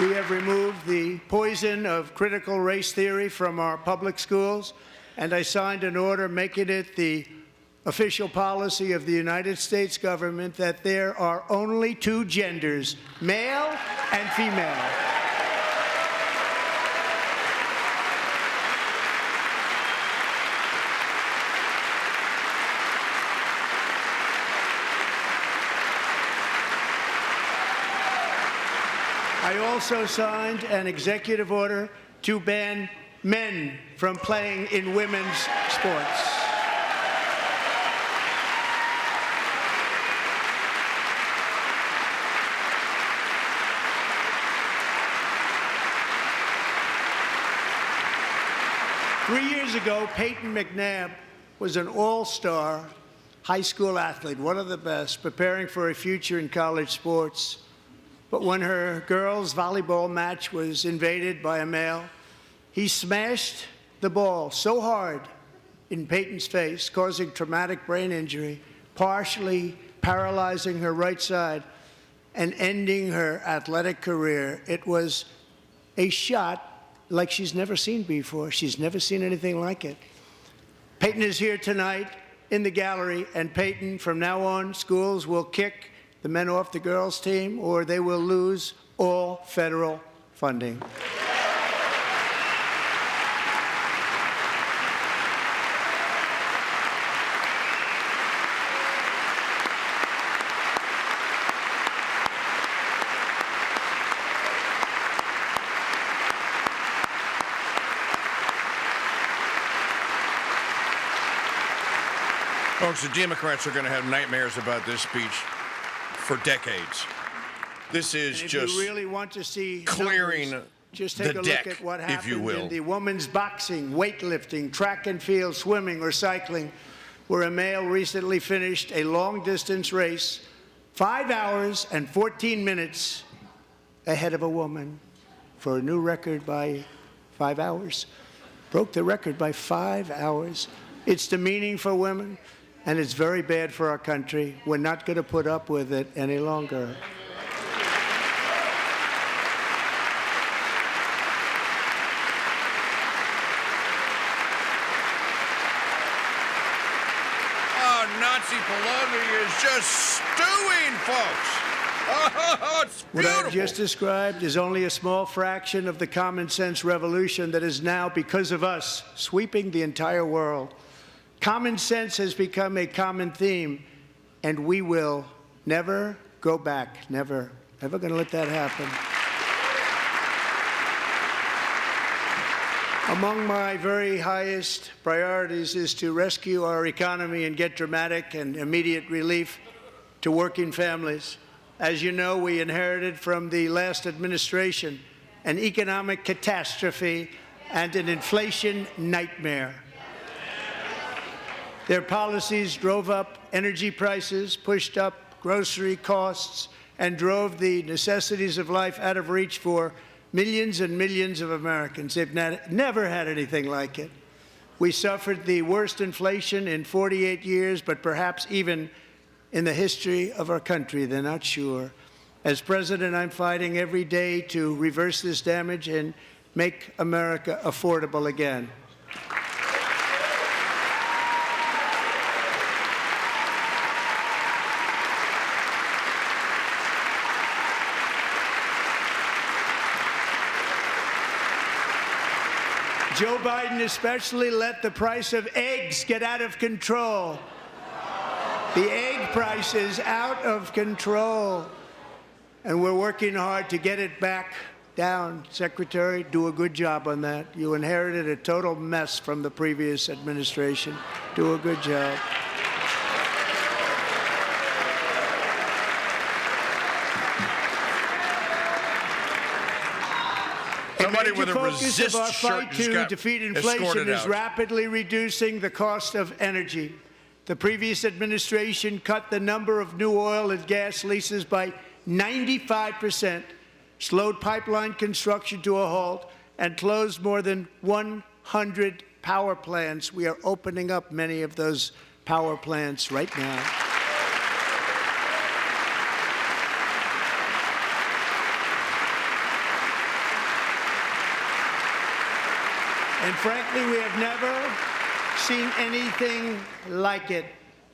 you. We have removed the poison of critical race theory from our public schools, and I signed an order making it the official policy of the United States government that there are only two genders, male and female. I also signed an executive order to ban men from playing in women's sports. Three years ago, Peyton McNabb was an all-star high school athlete, one of the best, preparing for a future in college sports. But when her girls' volleyball match was invaded by a male, he smashed the ball so hard in Peyton's face, causing traumatic brain injury, partially paralyzing her right side and ending her athletic career. It was a shot like she's never seen before. She's never seen anything like it. Peyton is here tonight in the gallery, and Peyton, from now on, schools will kick the men off the girls' team, or they will lose all federal funding. Folks, the Democrats are going to have nightmares about this speech for decades. This is if just you really want to see clearing numbers, just take the a deck, look at what if happened you will. in the women's boxing, weightlifting, track and field, swimming, or cycling, where a male recently finished a long-distance race 5 hours and 14 minutes ahead of a woman for a new record by 5 hours. Broke the record by 5 hours. It's demeaning for women, and it's very bad for our country. We're not going to put up with it any longer. Nazi Pelosi is just stewing, folks. Oh, it's What beautiful. I've just described is only a small fraction of the common sense revolution that is now, because of us, sweeping the entire world. Common sense has become a common theme, and we will never go back. Never. Never going to let that happen. Among my very highest priorities is to rescue our economy and get dramatic and immediate relief to working families. As you know, we inherited from the last administration an economic catastrophe and an inflation nightmare. Their policies drove up energy prices, pushed up grocery costs, and drove the necessities of life out of reach for millions and millions of Americans. They've never had anything like it. We suffered the worst inflation in 48 years, but perhaps even in the history of our country. They're not sure. As president, I'm fighting every day to reverse this damage and make America affordable again. Joe Biden especially let the price of eggs get out of control. The egg price is out of control, and we're working hard to get it back down. Secretary, do a good job on that. You inherited a total mess from the previous administration. Do a good job. Somebody with a focus resist of our shirt fight just to got defeat escorted inflation is out. rapidly reducing the cost of energy. The previous administration cut the number of new oil and gas leases by 95%, slowed pipeline construction to a halt, and closed more than 100 power plants. We are opening up many of those power plants right now. And frankly, we have never seen anything like it.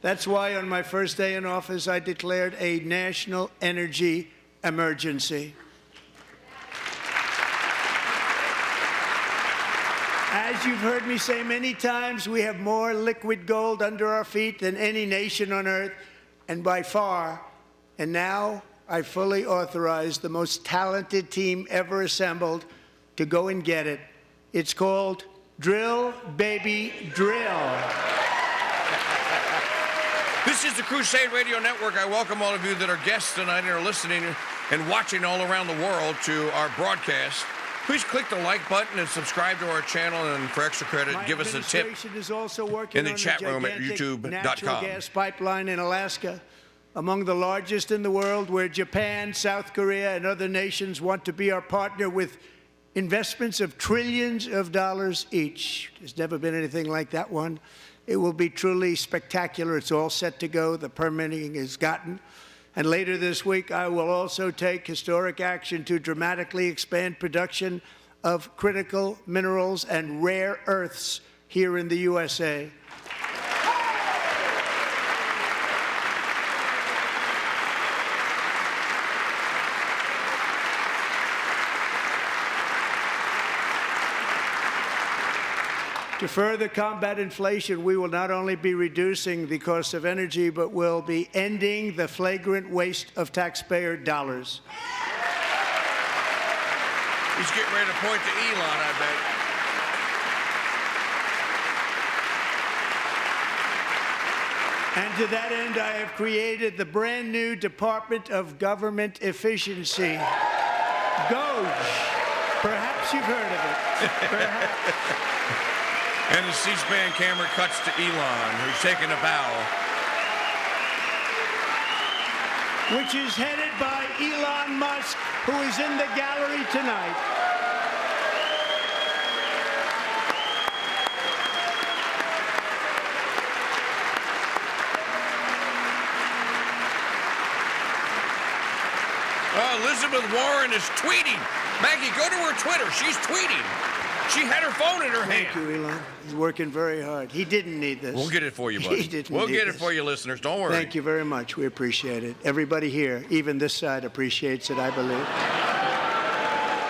That's why on my first day in office, I declared a national energy emergency. As you've heard me say many times, we have more liquid gold under our feet than any nation on earth, and by far. And now I fully authorize the most talented team ever assembled to go and get it. It's called Drill, Baby, Drill. This is the Crusade Radio Network. I welcome all of you that are guests tonight and are listening and watching all around the world to our broadcast. Please click the like button and subscribe to our channel, and for extra credit, give us a tip is also working in the on chat room at gigantic youtube.com. natural gas pipeline in Alaska, among the largest in the world, where Japan, South Korea, and other nations want to be our partner with investments of trillions of dollars each. There's never been anything like that one. It will be truly spectacular. It's all set to go. The permitting is gotten. And later this week, I will also take historic action to dramatically expand production of critical minerals and rare earths here in the USA. To further combat inflation, we will not only be reducing the cost of energy, but will be ending the flagrant waste of taxpayer dollars. He's getting ready to point to Elon, I bet. And to that end, I have created the brand new Department of Government Efficiency, GOGE. Perhaps you've heard of it. Perhaps. And the C-SPAN camera cuts to Elon, who's taking a bow. Which is headed by Elon Musk, who is in the gallery tonight. Elizabeth Warren is tweeting. Maggie, go to her Twitter. She's tweeting. She had her phone in her hand. Thank you, Elon. He's working very hard. He didn't need this. We'll get it for you, buddy. He didn't We'll need get it this. for you, listeners. Don't worry. Thank you very much. We appreciate it. Everybody here, even this side, appreciates it, I believe.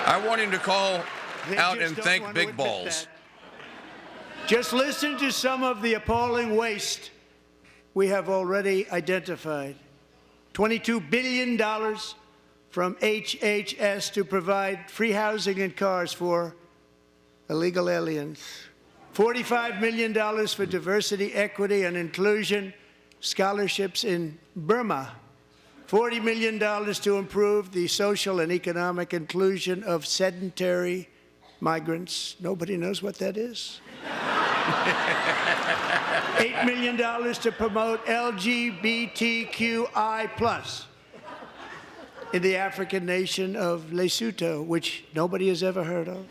I want him to call They out just and don't thank want to Big admit Balls. that. Just listen to some of the appalling waste we have already identified. $22 billion from HHS to provide free housing and cars for illegal aliens. $45 million for diversity, equity, and inclusion scholarships in Burma. $40 million to improve the social and economic inclusion of sedentary migrants. Nobody knows what that is. $8 million to promote LGBTQI+ in the African nation of Lesotho, which nobody has ever heard of.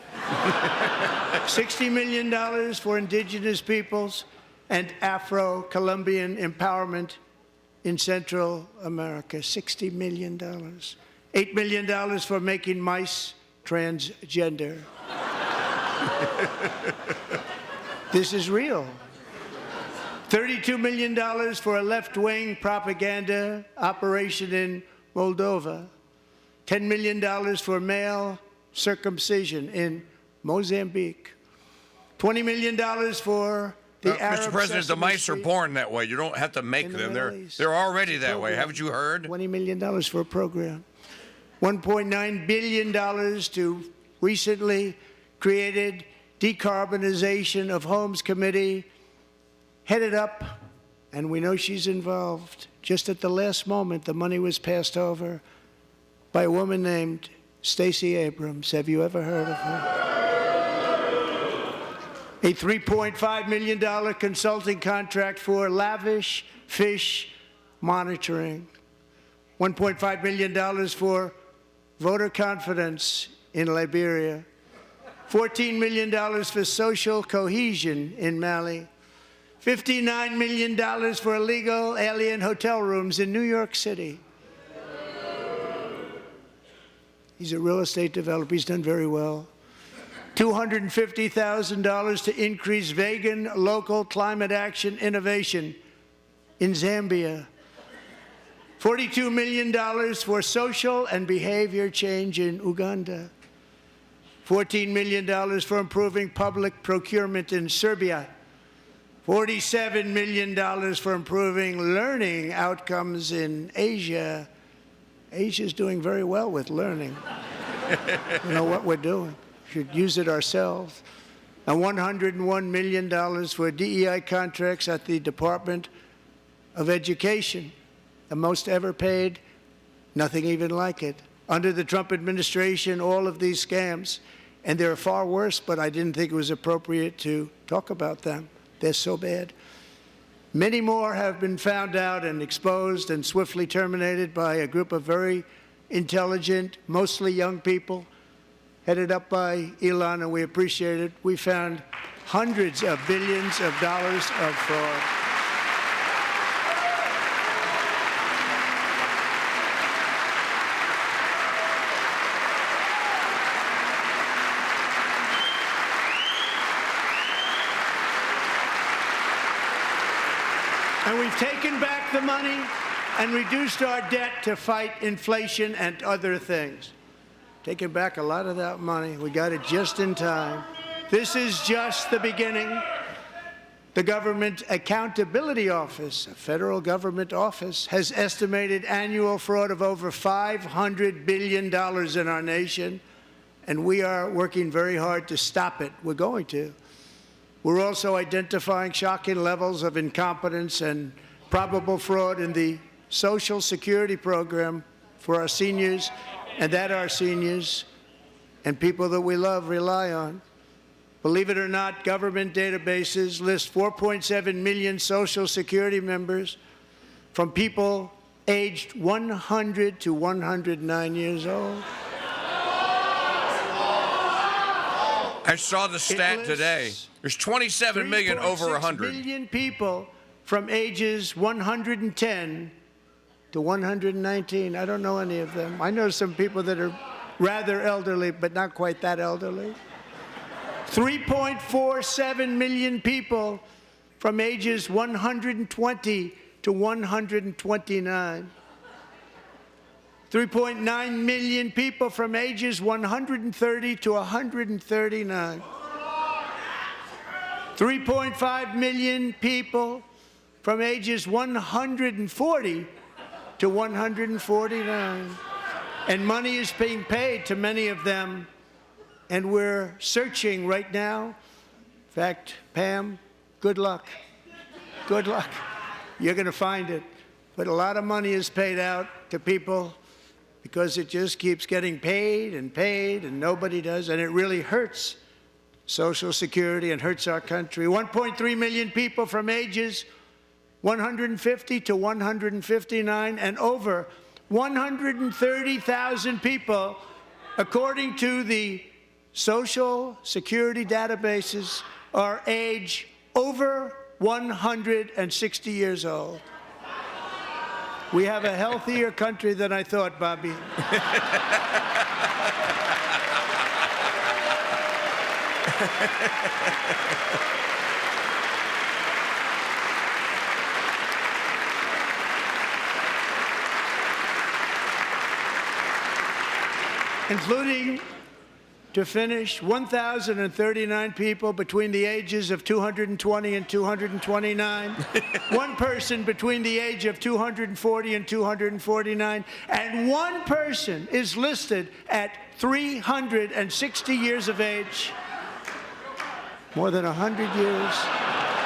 $60 million for indigenous peoples and Afro-Colombian empowerment in Central America. $60 million. $8 million for making mice transgender. This is real. $32 million for a left-wing propaganda operation in Moldova. $10 million for male circumcision in Mozambique. $20 million for the Arab Mr. President, the Sesame mice are Street born that way. You don't have to make in the them. Middle East. They're already It's a that way. program. Haven't you heard? $20 million for a program. $1.9 billion to recently created Decarbonization of Homes Committee, headed up, and we know she's involved. Just at the last moment, the money was passed over by a woman named Stacey Abrams. Have you ever heard of her? A $3.5 million consulting contract for lavish fish monitoring. $1.5 million for voter confidence in Liberia. $14 million for social cohesion in Mali. $59 million for illegal alien hotel rooms in New York City. He's a real estate developer. He's done very well. $250,000 to increase vegan local climate action innovation in Zambia. $42 million for social and behavior change in Uganda. $14 million for improving public procurement in Serbia. $47 million for improving learning outcomes in Asia. Asia's doing very well with learning. You know what we're doing. Should use it ourselves. And $101 million for DEI contracts at the Department of Education, the most ever paid, nothing even like it. Under the Trump administration, all of these scams, and they're far worse, but I didn't think it was appropriate to talk about them. They're so bad. Many more have been found out and exposed and swiftly terminated by a group of very intelligent, mostly young people, headed up by Elon, and we appreciate it. We found hundreds of billions of dollars of fraud. And we've taken back the money and reduced our debt to fight inflation and other things. Taken back a lot of that money. We got it just in time. This is just the beginning. The Government Accountability Office, a federal government office, has estimated annual fraud of over $500 billion in our nation, and we are working very hard to stop it. We're going to. We're also identifying shocking levels of incompetence and probable fraud in the Social Security program for our seniors, and that our seniors and people that we love rely on. Believe it or not, government databases list 4.7 million Social Security members from people aged 100 to 109 years old. I saw the stat today. There's 27 million over 100. 3.6 million people from ages 110 to 119. I don't know any of them. I know some people that are rather elderly, but not quite that elderly. 3.47 million people from ages 120 to 129. 3.9 million people from ages 130 to 139. 3.5 million people from ages 140 to 149. And money is being paid to many of them, and we're searching right now. In fact, Pam, good luck. Good luck. You're going to find it. But a lot of money is paid out to people because it just keeps getting paid, and nobody does, and it really hurts Social Security and hurts our country. 1.3 million people from ages 150 to 159, and over 130,000 people, according to the Social Security databases, are age over 160 years old. We have a healthier country than I thought, Bobby. Including, to finish, 1,039 people between the ages of 220 and 229, one person between the age of 240 and 249, and one person is listed at 360 years of age. More than 100 years.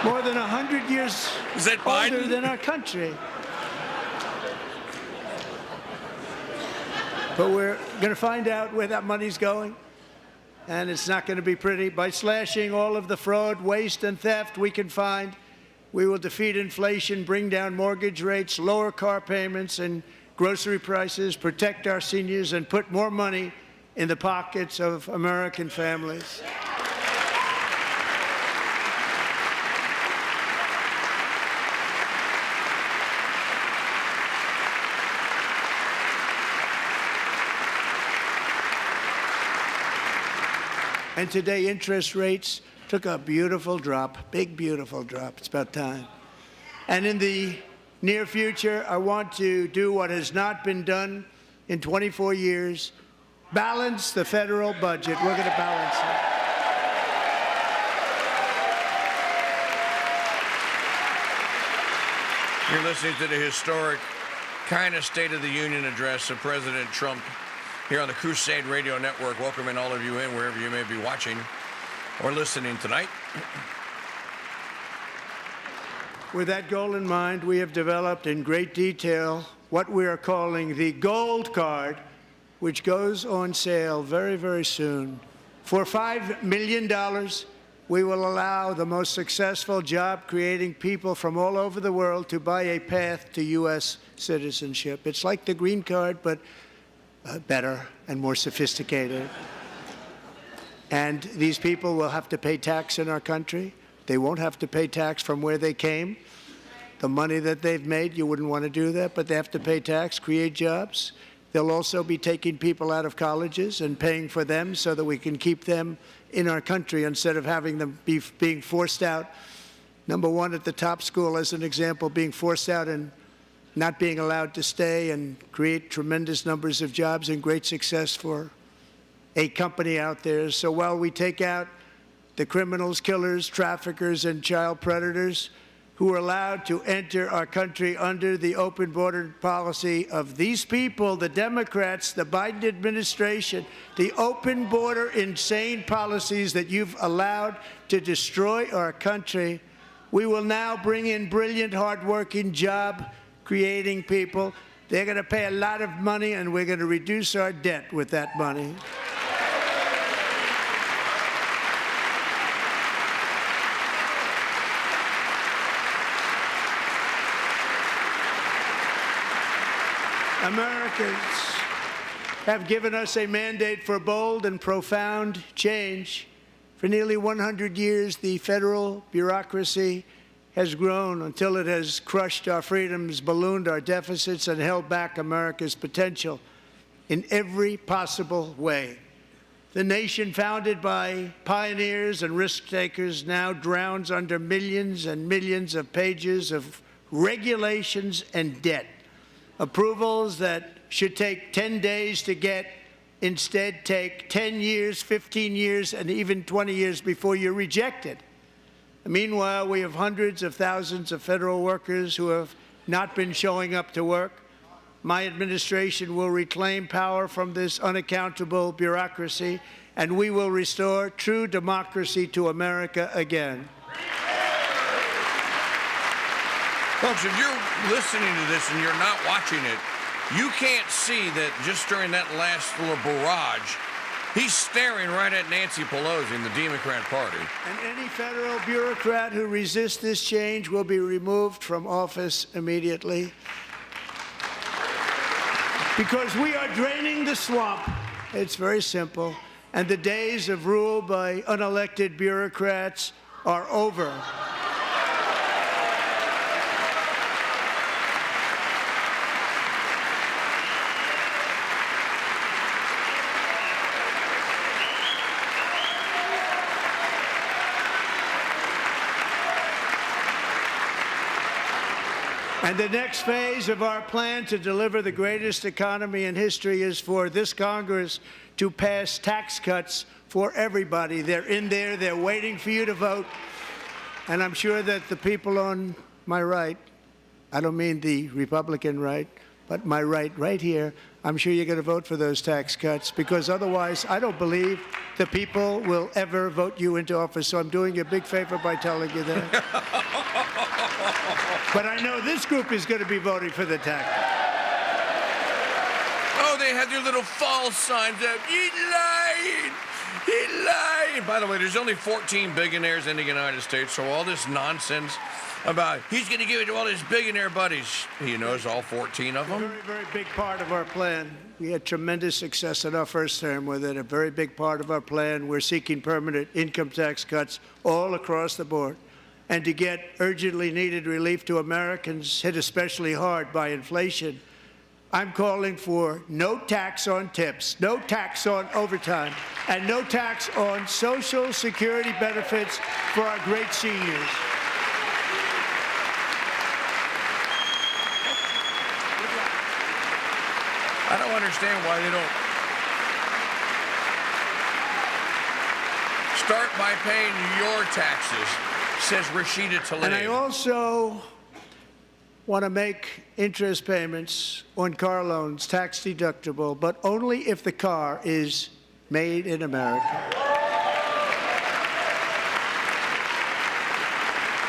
More than 100 years Is that older Biden? than our country. But we're going to find out where that money's going, and it's not going to be pretty. By slashing all of the fraud, waste, and theft we can find, we will defeat inflation, bring down mortgage rates, lower car payments and grocery prices, protect our seniors, and put more money in the pockets of American families. And today, interest rates took a beautiful drop, big, beautiful drop. It's about time. And in the near future, I want to do what has not been done in 24 years, balance the federal budget. We're going to balance it. You're listening to the historic kind of State of the Union address of President Trump here on the Crusade Radio Network, welcoming all of you in wherever you may be watching or listening tonight. With that goal in mind, we have developed in great detail what we are calling the Gold Card, which goes on sale very, very soon. For $5 million, we will allow the most successful job-creating people from all over the world to buy a path to U.S. citizenship. It's like the green card, but better and more sophisticated. And these people will have to pay tax in our country. They won't have to pay tax from where they came. The money that they've made, you wouldn't want to do that, but they have to pay tax, create jobs. They'll also be taking people out of colleges and paying for them so that we can keep them in our country instead of having them being forced out. Number one, at the top school, as an example, being forced out and not being allowed to stay and create tremendous numbers of jobs and great success for a company out there. So while we take out the criminals, killers, traffickers, and child predators who are allowed to enter our country under the open border policy of these people, the Democrats, the Biden administration, the open border insane policies that you've allowed to destroy our country, We will now bring in brilliant, hardworking, job-creating people. They're going to pay a lot of money, and we're going to reduce our debt with that money. Americans have given us a mandate for bold and profound change. For nearly 100 years, the federal bureaucracy has grown until it has crushed our freedoms, ballooned our deficits, and held back America's potential in every possible way. The nation founded by pioneers and risk-takers now drowns under millions and millions of pages of regulations and debt. Approvals that should take 10 days to get instead take 10 years, 15 years, and even 20 years before you're rejected. Meanwhile, we have hundreds of thousands of federal workers who have not been showing up to work. My administration will reclaim power from this unaccountable bureaucracy, and we will restore true democracy to America again. Folks, if you're listening to this and you're not watching it, you can't see that just during that last little barrage, he's staring right at Nancy Pelosi and the Democrat Party. And any federal bureaucrat who resists this change will be removed from office immediately. Because we are draining the swamp. It's very simple. And the days of rule by unelected bureaucrats are over. And the next phase of our plan to deliver the greatest economy in history is for this Congress to pass tax cuts for everybody. They're in there. They're waiting for you to vote. And I'm sure that the people on my right, I don't mean the Republican right, but my right here, I'm sure you're going to vote for those tax cuts, because otherwise I don't believe the people will ever vote you into office. So I'm doing you a big favor by telling you that. But I know this group is going to be voting for the tax. Oh, they had their little false signs up. He lied. He lied. By the way, there's only 14 billionaires in the United States, so all this nonsense about he's going to give it to all his billionaire buddies. He knows all 14 of them. A very, very big part of our plan. We had tremendous success in our first term with it. A very big part of our plan. We're seeking permanent income tax cuts all across the board. And to get urgently needed relief to Americans hit especially hard by inflation, I'm calling for no tax on tips, no tax on overtime, and no tax on Social Security benefits for our great seniors. I don't understand why they don't start by paying your taxes, says Rashida Tlaib. And I also want to make interest payments on car loans tax deductible, but only if the car is made in America.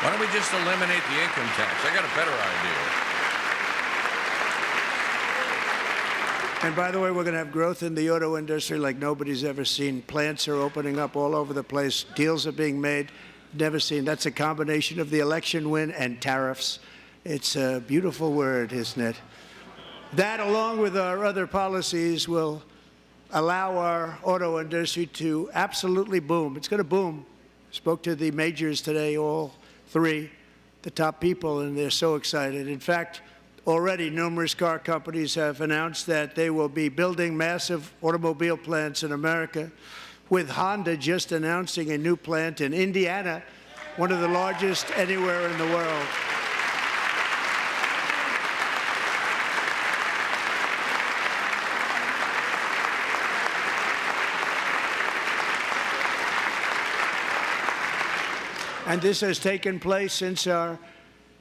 Why don't we just eliminate the income tax? I got a better idea. And by the way, we're going to have growth in the auto industry like nobody's ever seen. Plants are opening up all over the place. Deals are being made. Never seen. That's a combination of the election win and tariffs. It's a beautiful word, isn't it? That, along with our other policies, will allow our auto industry to absolutely boom. It's going to boom. Spoke to the majors today, all three, the top people, and they're so excited. In fact, already numerous car companies have announced that they will be building massive automobile plants in America, with Honda just announcing a new plant in Indiana, one of the largest anywhere in the world. And this has taken place since our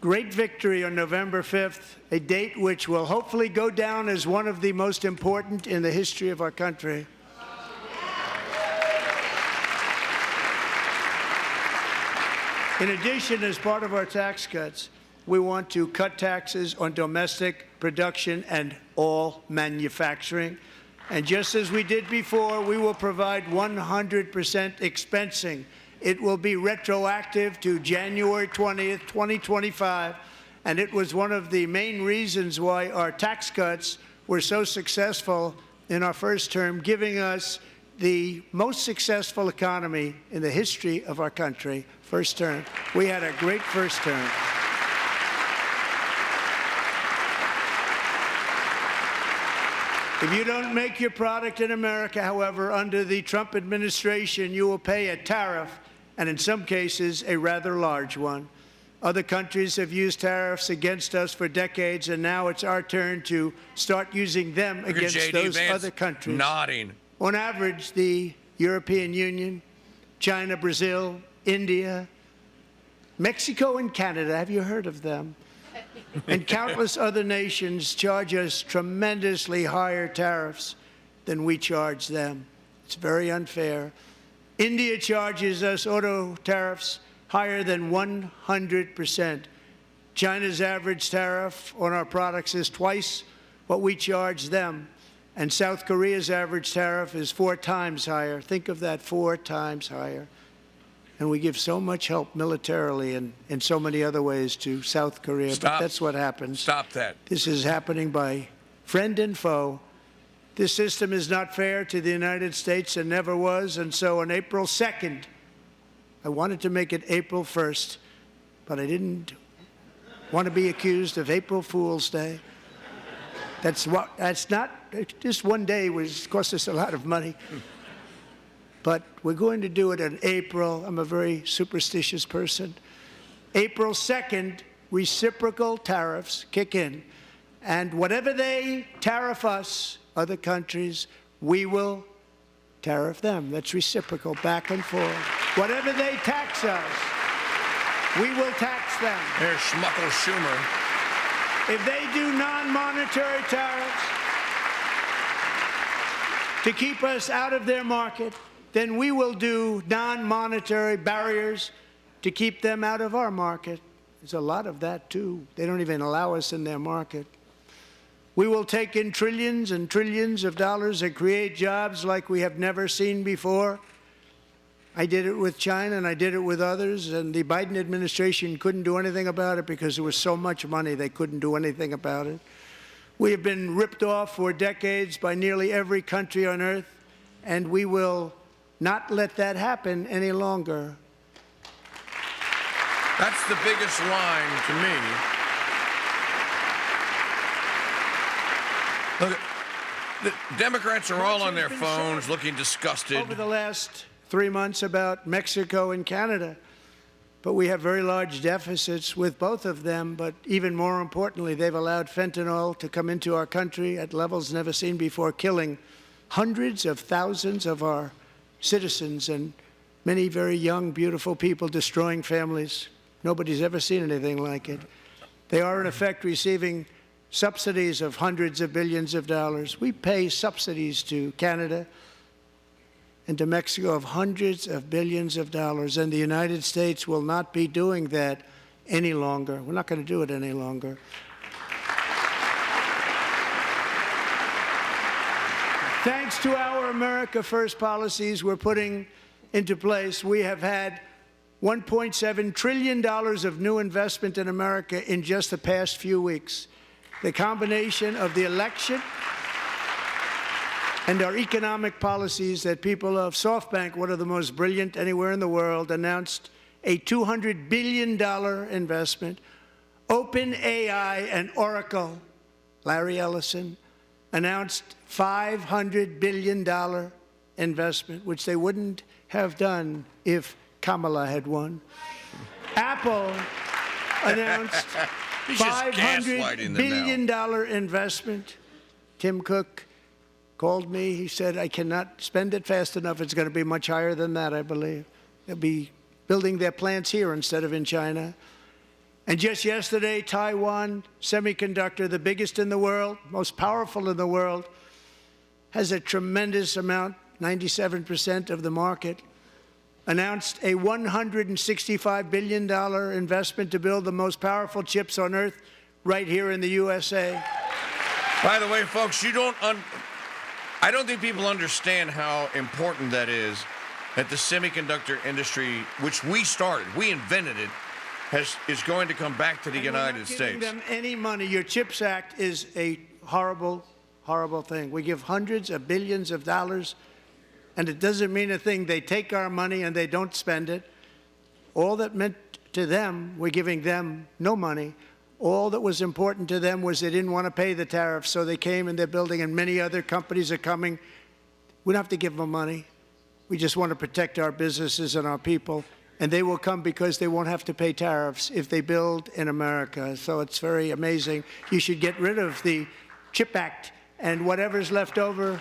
great victory on November 5th, a date which will hopefully go down as one of the most important in the history of our country. In addition, as part of our tax cuts, we want to cut taxes on domestic production and all manufacturing. And just as we did before, we will provide 100% expensing. It will be retroactive to January 20th, 2025. And it was one of the main reasons why our tax cuts were so successful in our first term, giving us the most successful economy in the history of our country. First term. We had a great first term. If you don't make your product in America, however, under the Trump administration, you will pay a tariff, and in some cases, a rather large one. Other countries have used tariffs against us for decades, and now it's our turn to start using them against those other countries. Nodding. On average, the European Union, China, Brazil, India, Mexico, and Canada, have you heard of them? And countless other nations charge us tremendously higher tariffs than we charge them. It's very unfair. India charges us auto tariffs higher than 100%. China's average tariff on our products is twice what we charge them. And South Korea's average tariff is 4 times higher. Think of that, 4 times higher. And we give so much help militarily and in so many other ways to South Korea. Stop. But that's what happens. Stop that. This is happening by friend and foe. This system is not fair to the United States and never was. And so on April 2nd, I wanted to make it April 1st, but I didn't want to be accused of April Fool's Day. That's not, just one day cost us a lot of money. But we're going to do it in April. I'm a very superstitious person. April 2nd, reciprocal tariffs kick in. And whatever they tariff us, other countries, we will tariff them. That's reciprocal, back and forth. Trump they tax us, we will tax them. There's Schmuckle Schumer. If they do non-monetary tariffs to keep us out of their market, then we will do non-monetary barriers to keep them out of our market. There's a lot of that, too. They don't even allow us in their market. We will take in trillions and trillions of dollars and create jobs like we have never seen before. I did it with China, and I did it with others, and the Biden administration couldn't do anything about it because there was so much money they couldn't do anything about it. We have been ripped off for decades by nearly every country on earth, and we will not let that happen any longer. That's the biggest line to me. Look, the Democrats are all on their phones looking disgusted. Over the last 3 months about Mexico and Canada, but we have very large deficits with both of them. But even more importantly, they've allowed fentanyl to come into our country at levels never seen before, killing hundreds of thousands of our citizens and many very young, beautiful people, destroying families. Nobody's ever seen anything like it. They are, in effect, receiving subsidies of hundreds of billions of dollars. We pay subsidies to Canada and to Mexico of hundreds of billions of dollars, and the United States will not be doing that any longer. We're not going to do it any longer. Thanks to our America First policies we're putting into place, we have had $1.7 trillion of new investment in America in just the past few weeks. The combination of the election and our economic policies that people of SoftBank, one of the most brilliant anywhere in the world, announced a $200 billion investment. OpenAI and Oracle, Larry Ellison, announced $500 billion investment, which they wouldn't have done if Kamala had won. Apple announced $500 billion investment. Tim Cook called me. He said, I cannot spend it fast enough. It's going to be much higher than that, I believe. They'll be building their plants here instead of in China. And just yesterday, Taiwan Semiconductor, the biggest in the world, most powerful in the world, has a tremendous amount, 97% of the market. announced a $165 billion investment to build the most powerful chips on Earth right here in the USA. By the way, folks, I don't think people understand how important that is, that the semiconductor industry, which we started, we invented it, is going to come back to the United States. We're not giving them any money. Your CHIPS Act is a horrible, horrible thing. We give hundreds of billions of dollars, and it doesn't mean a thing. They take our money and they don't spend it. All that meant to them, we're giving them no money. All that was important to them was they didn't want to pay the tariffs, so they came and they're building, and many other companies are coming. We don't have to give them money. We just want to protect our businesses and our people, and they will come because they won't have to pay tariffs if they build in America. So it's very amazing. You should get rid of the CHIP Act, and whatever's left over,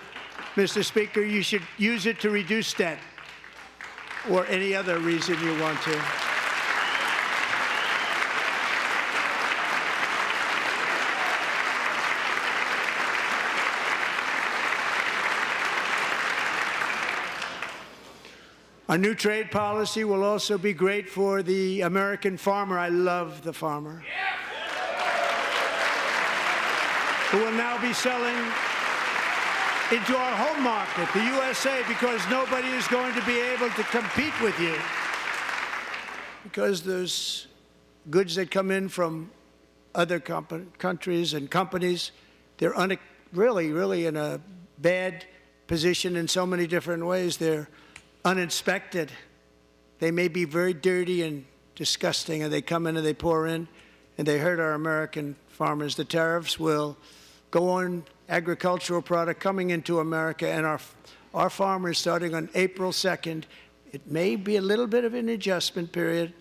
Mr. Speaker, you should use it to reduce debt or any other reason you want to. Our new trade policy will also be great for the American farmer. I love the farmer. Who will now be selling into our home market, the USA, because nobody is going to be able to compete with you. Because there's goods that come in from other countries and companies. They're really in a bad position in so many different ways. They're uninspected. They may be very dirty and disgusting, and they come in and they pour in, and they hurt our American farmers. The tariffs will go on agricultural product coming into America, and our farmers, starting on April 2nd, it may be a little bit of an adjustment period.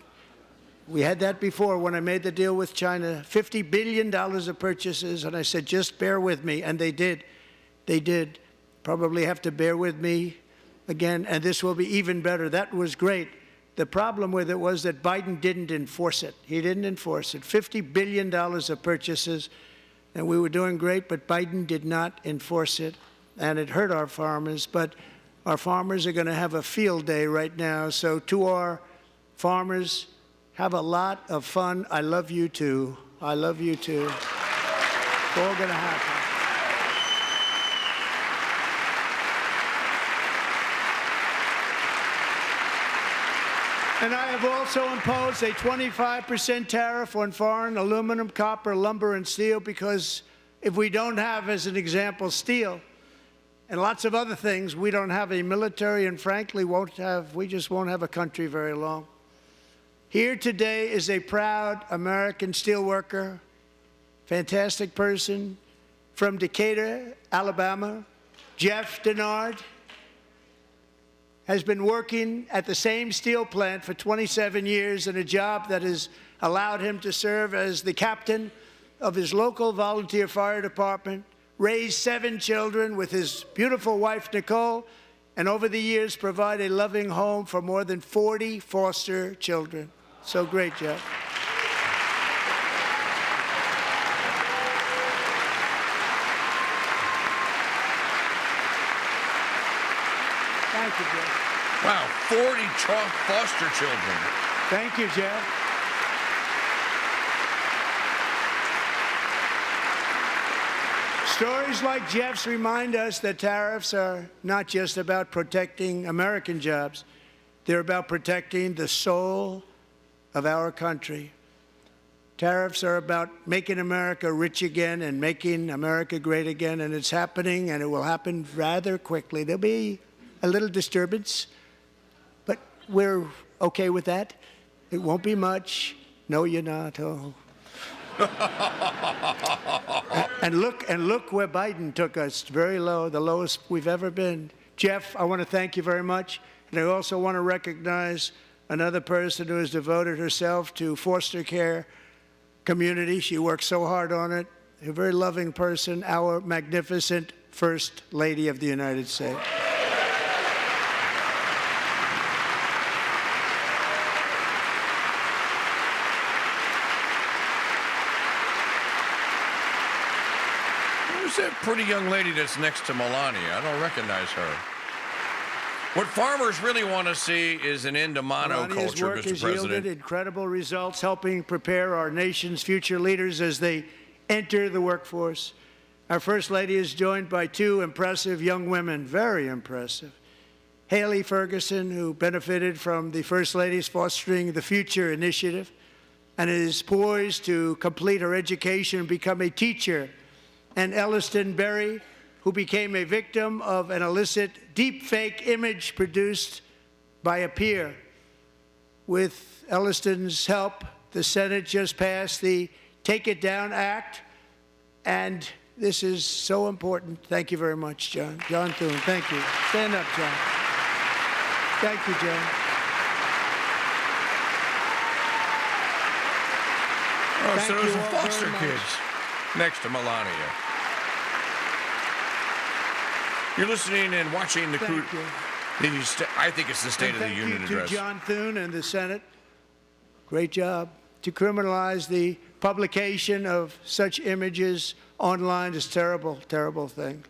We had that before when I made the deal with China, $50 billion of purchases, and I said, just bear with me, and they did. They did. Probably have to bear with me again, and this will be even better. That was great. The problem with it was that Biden didn't enforce it. He didn't enforce it. $50 billion of purchases, and we were doing great, but Biden did not enforce it, and it hurt our farmers. But our farmers are going to have a field day right now. So to our farmers, have a lot of fun. I love you too. I love you too. It's all going to happen. And I have also imposed a 25% tariff on foreign aluminum, copper, lumber, and steel, because if we don't have, as an example, steel and lots of other things, we don't have a military, and frankly, we just won't have a country very long. Here today is a proud American steelworker, fantastic person from Decatur, Alabama, Jeff Denard. Has been working at the same steel plant for 27 years in a job that has allowed him to serve as the captain of his local volunteer fire department, raise 7 children with his beautiful wife, Nicole, and over the years provide a loving home for more than 40 foster children. So great, Jeff. Thank you, Jeff. Wow, 40 foster children. Thank you, Jeff. Stories like Jeff's remind us that tariffs are not just about protecting American jobs. They're about protecting the soul of our country. Tariffs are about making America rich again and making America great again, and it's happening, and it will happen rather quickly. There'll be a little disturbance, but we're okay with that. It won't be much. No, you're not. Oh. and look where Biden took us. Very low, the lowest we've ever been. Jeff, I want to thank you very much, and I also want to recognize another person who has devoted herself to foster care community. She works so hard on it. A very loving person, our magnificent First Lady of the United States. Who's that pretty young lady that's next to Melania? I don't recognize her. What farmers really want to see is an end to Melania's monoculture, work Mr. has yielded President. incredible results, helping prepare our nation's future leaders as they enter the workforce. Our First Lady is joined by two impressive young women, very impressive. Haley Ferguson, who benefited from the First Lady's Fostering the Future initiative and is poised to complete her education and become a teacher. And Elliston Berry, who became a victim of an illicit deepfake image produced by a peer. With Elliston's help, the Senate just passed the Take It Down Act, and this is so important. Thank you very much, John. John Thune, thank you. Stand up, John. Thank you, John. Oh, Thank so those you are all foster very much. kids next to Melania. You're listening and watching the Thank coup. you. I think it's the State And of the thank Union you address. to John Thune and the Senate. Great job. To criminalize the publication of such images online is a terrible, terrible thing.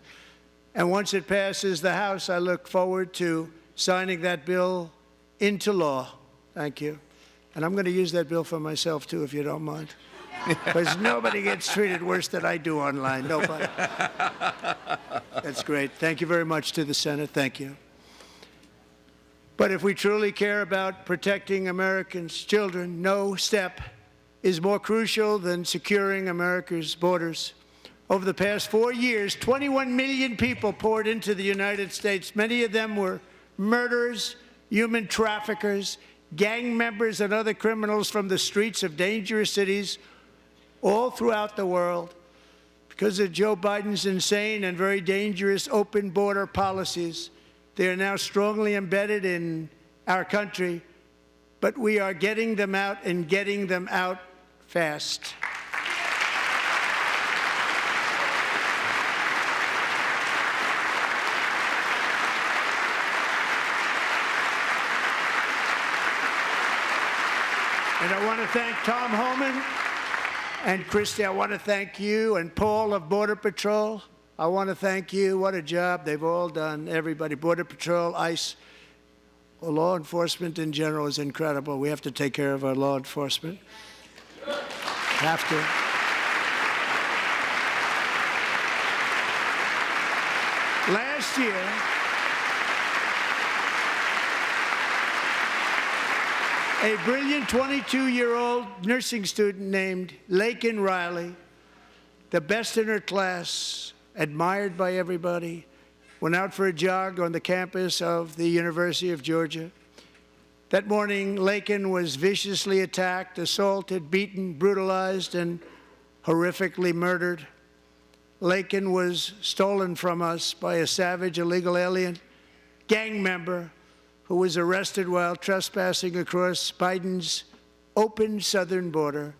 And once it passes the House, I look forward to signing that bill into law. Thank you. And I'm going to use that bill for myself, too, if you don't mind. Because nobody gets treated worse than I do online. Nobody. That's great. Thank you very much to the Senate. Thank you. But if we truly care about protecting Americans' children, no step is more crucial than securing America's borders. Over the past 4 years, 21 million people poured into the United States. Many of them were murderers, human traffickers, gang members, and other criminals from the streets of dangerous cities all throughout the world. Because of Joe Biden's insane and very dangerous open border policies, they are now strongly embedded in our country, but we are getting them out and getting them out fast. And I want to thank Tom Homan and Christy. I want to thank you and Paul of Border Patrol. I want to thank you. What a job they've all done. Everybody, Border Patrol, ICE, well, law enforcement in general is incredible. We have to take care of our law enforcement. Have to. Last year, a brilliant 22-year-old nursing student named Laken Riley, the best in her class, admired by everybody, went out for a jog on the campus of the University of Georgia. That morning, Laken was viciously attacked, assaulted, beaten, brutalized, and horrifically murdered. Laken was stolen from us by a savage illegal alien gang member who was arrested while trespassing across Biden's open southern border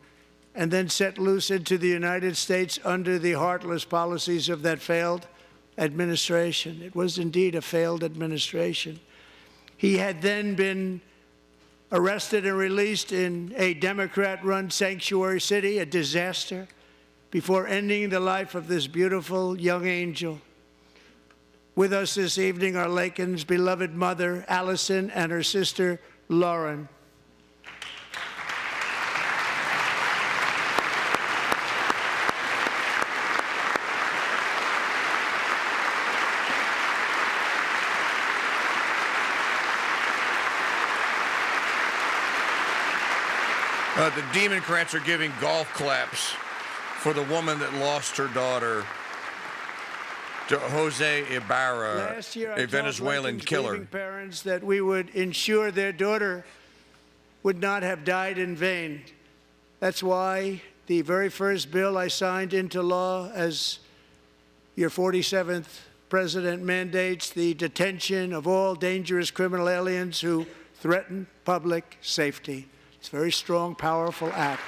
and then set loose into the United States under the heartless policies of that failed administration. It was indeed a failed administration. He had then been arrested and released in a Democrat-run sanctuary city, a disaster, before ending the life of this beautiful young angel. With us this evening are Laken's beloved mother, Allison, and her sister, Lauren. The Democrats are giving golf claps for the woman that lost her daughter to Jose Ibarra, Last year, I a Venezuelan told killer. grieving parents that we would ensure their daughter would not have died in vain. That's why the very first bill I signed into law as your 47th president mandates the detention of all dangerous criminal aliens who threaten public safety. It's a very strong, powerful act.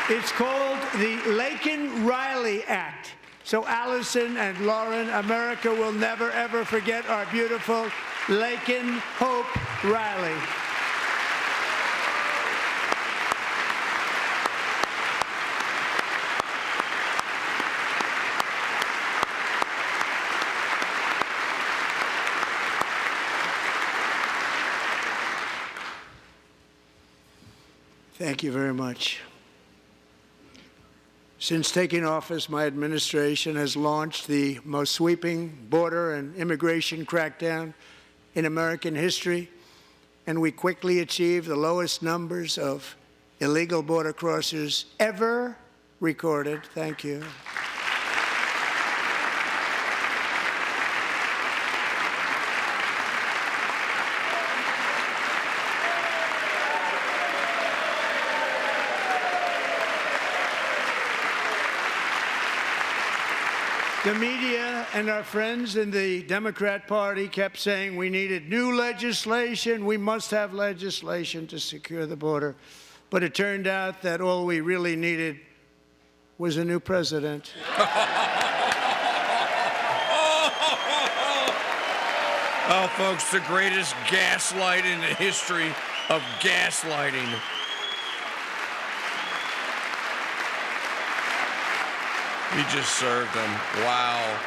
It's called the Laken-Riley Act. So Allison and Lauren, America will never, ever forget our beautiful Laken Hope Riley. Thank you very much. Since taking office, my administration has launched the most sweeping border and immigration crackdown in American history, and we quickly achieved the lowest numbers of illegal border crossers ever recorded. Thank you. The media and our friends in the Democrat Party kept saying we needed new legislation, we must have legislation to secure the border. But it turned out that all we really needed was a new president. Oh, folks, the greatest gaslight in the history of gaslighting. He just served them. Wow.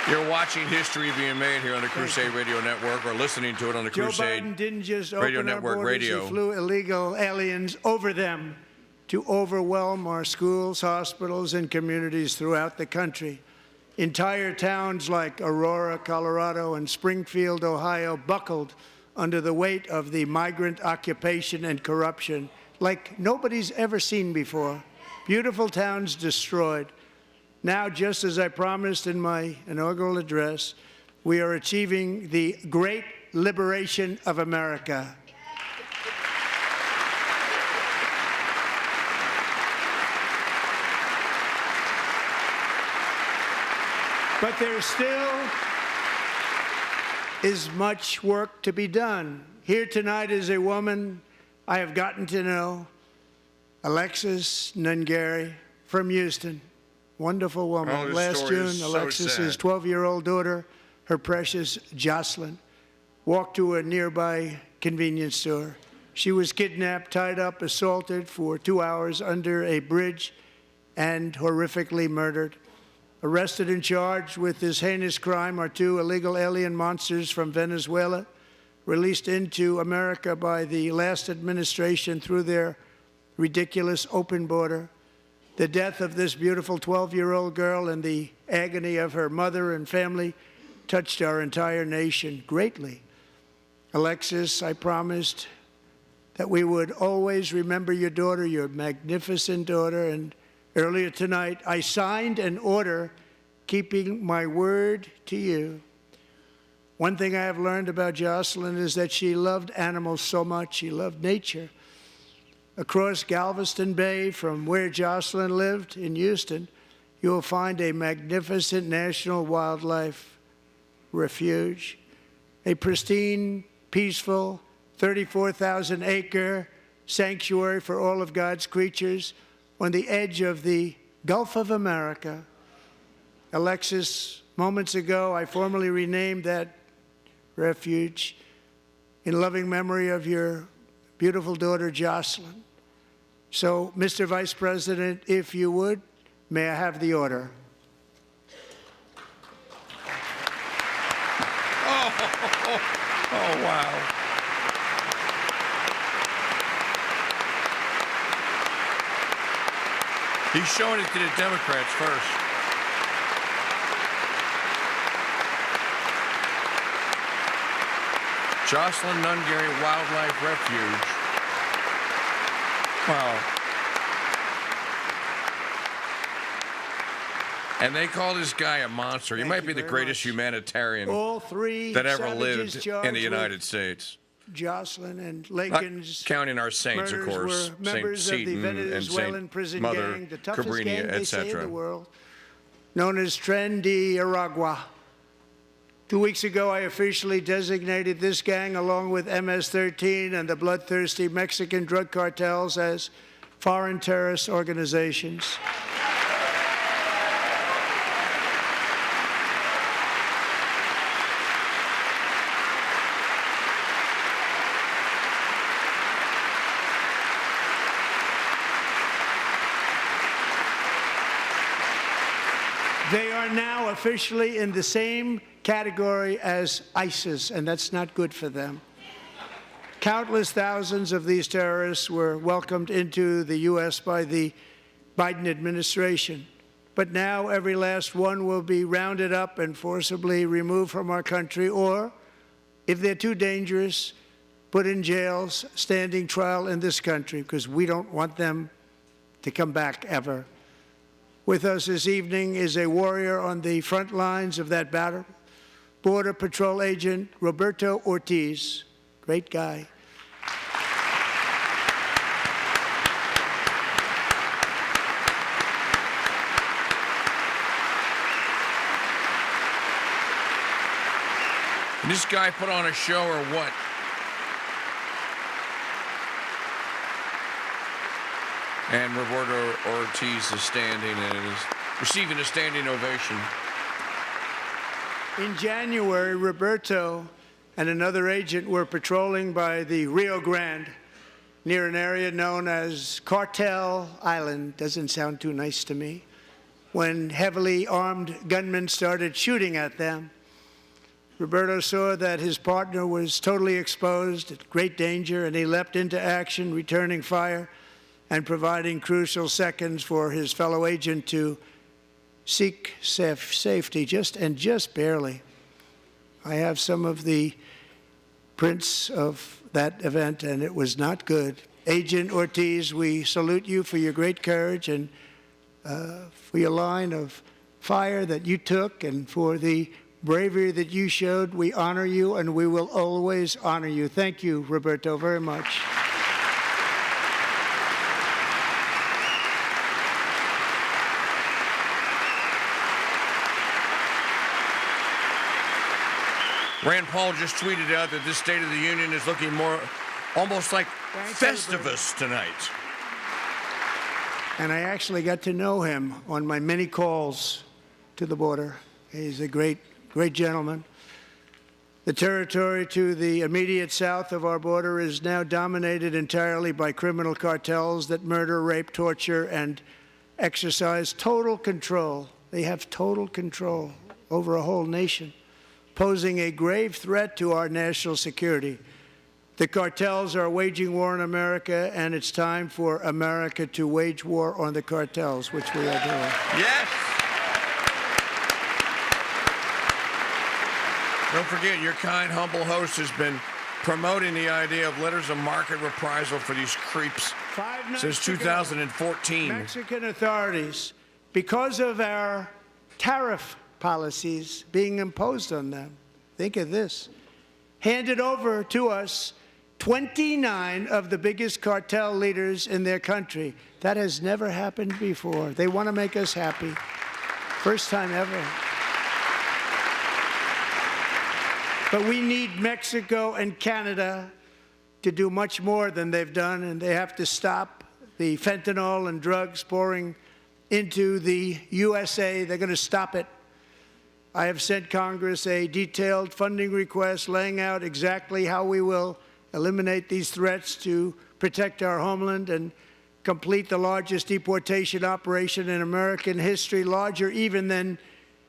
You're watching history being made here on the Crusade Radio Network, or listening to it on the Crusade Joe Biden didn't just Radio open our Network borders, Radio. He flew illegal aliens over them to overwhelm our schools, hospitals, and communities throughout the country. Entire towns like Aurora, Colorado, and Springfield, Ohio, buckled under the weight of the migrant occupation and corruption like nobody's ever seen before. Beautiful towns destroyed. Now, just as I promised in my inaugural address, we are achieving the great liberation of America. But there still is much work to be done. Here tonight is a woman I have gotten to know, Alexis Nungary from Houston. Wonderful woman. Oh, this Last story June, is so Alexis's sad. 12-year-old daughter, her precious Jocelyn, walked to a nearby convenience store. She was kidnapped, tied up, assaulted for 2 hours under a bridge, and horrifically murdered. Arrested and charged with this heinous crime are two illegal alien monsters from Venezuela, released into America by the last administration through their ridiculous open border. The death of this beautiful 12-year-old girl and the agony of her mother and family touched our entire nation greatly. Alexis, I promised that we would always remember your daughter, your magnificent daughter, and earlier tonight I signed an order keeping my word to you. One thing I have learned about Jocelyn is that she loved animals so much. She loved nature. Across Galveston Bay, from where Jocelyn lived in Houston, you will find a magnificent national wildlife refuge, a pristine, peaceful, 34,000-acre sanctuary for all of God's creatures on the edge of the Gulf of America. Alexis, moments ago, I formally renamed that refuge in loving memory of your beautiful daughter, Jocelyn. So, Mr. Vice President, if you would, may I have the order? Oh, wow. He's showing it to the Democrats first. Jocelyn Nungary Wildlife Refuge. Wow. And they call this guy a monster. He might be the greatest humanitarian All three that ever savages lived charged in the United with States. Jocelyn and Not Lincoln's counting our saints, of murders course, were Saint members of the Seton and Venezuelan Saint prison Mother gang, the toughest Cabrini, gang they say in etc. the world, known as Tren de Aragua. 2 weeks ago, I officially designated this gang, along with MS-13 and the bloodthirsty Mexican drug cartels, as foreign terrorist organizations. They are now officially in the same category as ISIS, and that's not good for them. Countless thousands of these terrorists were welcomed into the U.S. by the Biden administration. But now every last one will be rounded up and forcibly removed from our country, or, if they're too dangerous, put in jails, standing trial in this country, because we don't want them to come back ever. With us this evening is a warrior on the front lines of that battle, Border Patrol Agent Roberto Ortiz. Great guy. This guy put on a show or what? And Roberto Ortiz is standing and is receiving a standing ovation. In January, Roberto and another agent were patrolling by the Rio Grande near an area known as Cartel Island. Doesn't sound too nice to me. When heavily armed gunmen started shooting at them, Roberto saw that his partner was totally exposed, at great danger, and he leapt into action, returning fire and providing crucial seconds for his fellow agent to seek safety, just barely. I have some of the prints of that event, and it was not good. Agent Ortiz, we salute you for your great courage and for your line of fire that you took and for the bravery that you showed. We honor you, and we will always honor you. Thank you, Roberto, very much. Rand Paul just tweeted out that this State of the Union is looking more almost like Festivus tonight. And I actually got to know him on my many calls to the border. He's a great gentleman. The territory to the immediate south of our border is now dominated entirely by criminal cartels that murder, rape, torture, and exercise total control. They have total control over a whole nation, posing a grave threat to our national security. The cartels are waging war on America, and it's time for America to wage war on the cartels, which we are doing. Yes! Don't forget, your kind, humble host has been promoting the idea of letters of market reprisal for these creeps since 2014. Mexican authorities, because of our tariff policies being imposed on them, think of this, handed over to us 29 of the biggest cartel leaders in their country. That has never happened before. They want to make us happy. First time ever. But we need Mexico and Canada to do much more than they've done, and they have to stop the fentanyl and drugs pouring into the USA. They're going to stop it. I have sent Congress a detailed funding request laying out exactly how we will eliminate these threats to protect our homeland and complete the largest deportation operation in American history, larger even than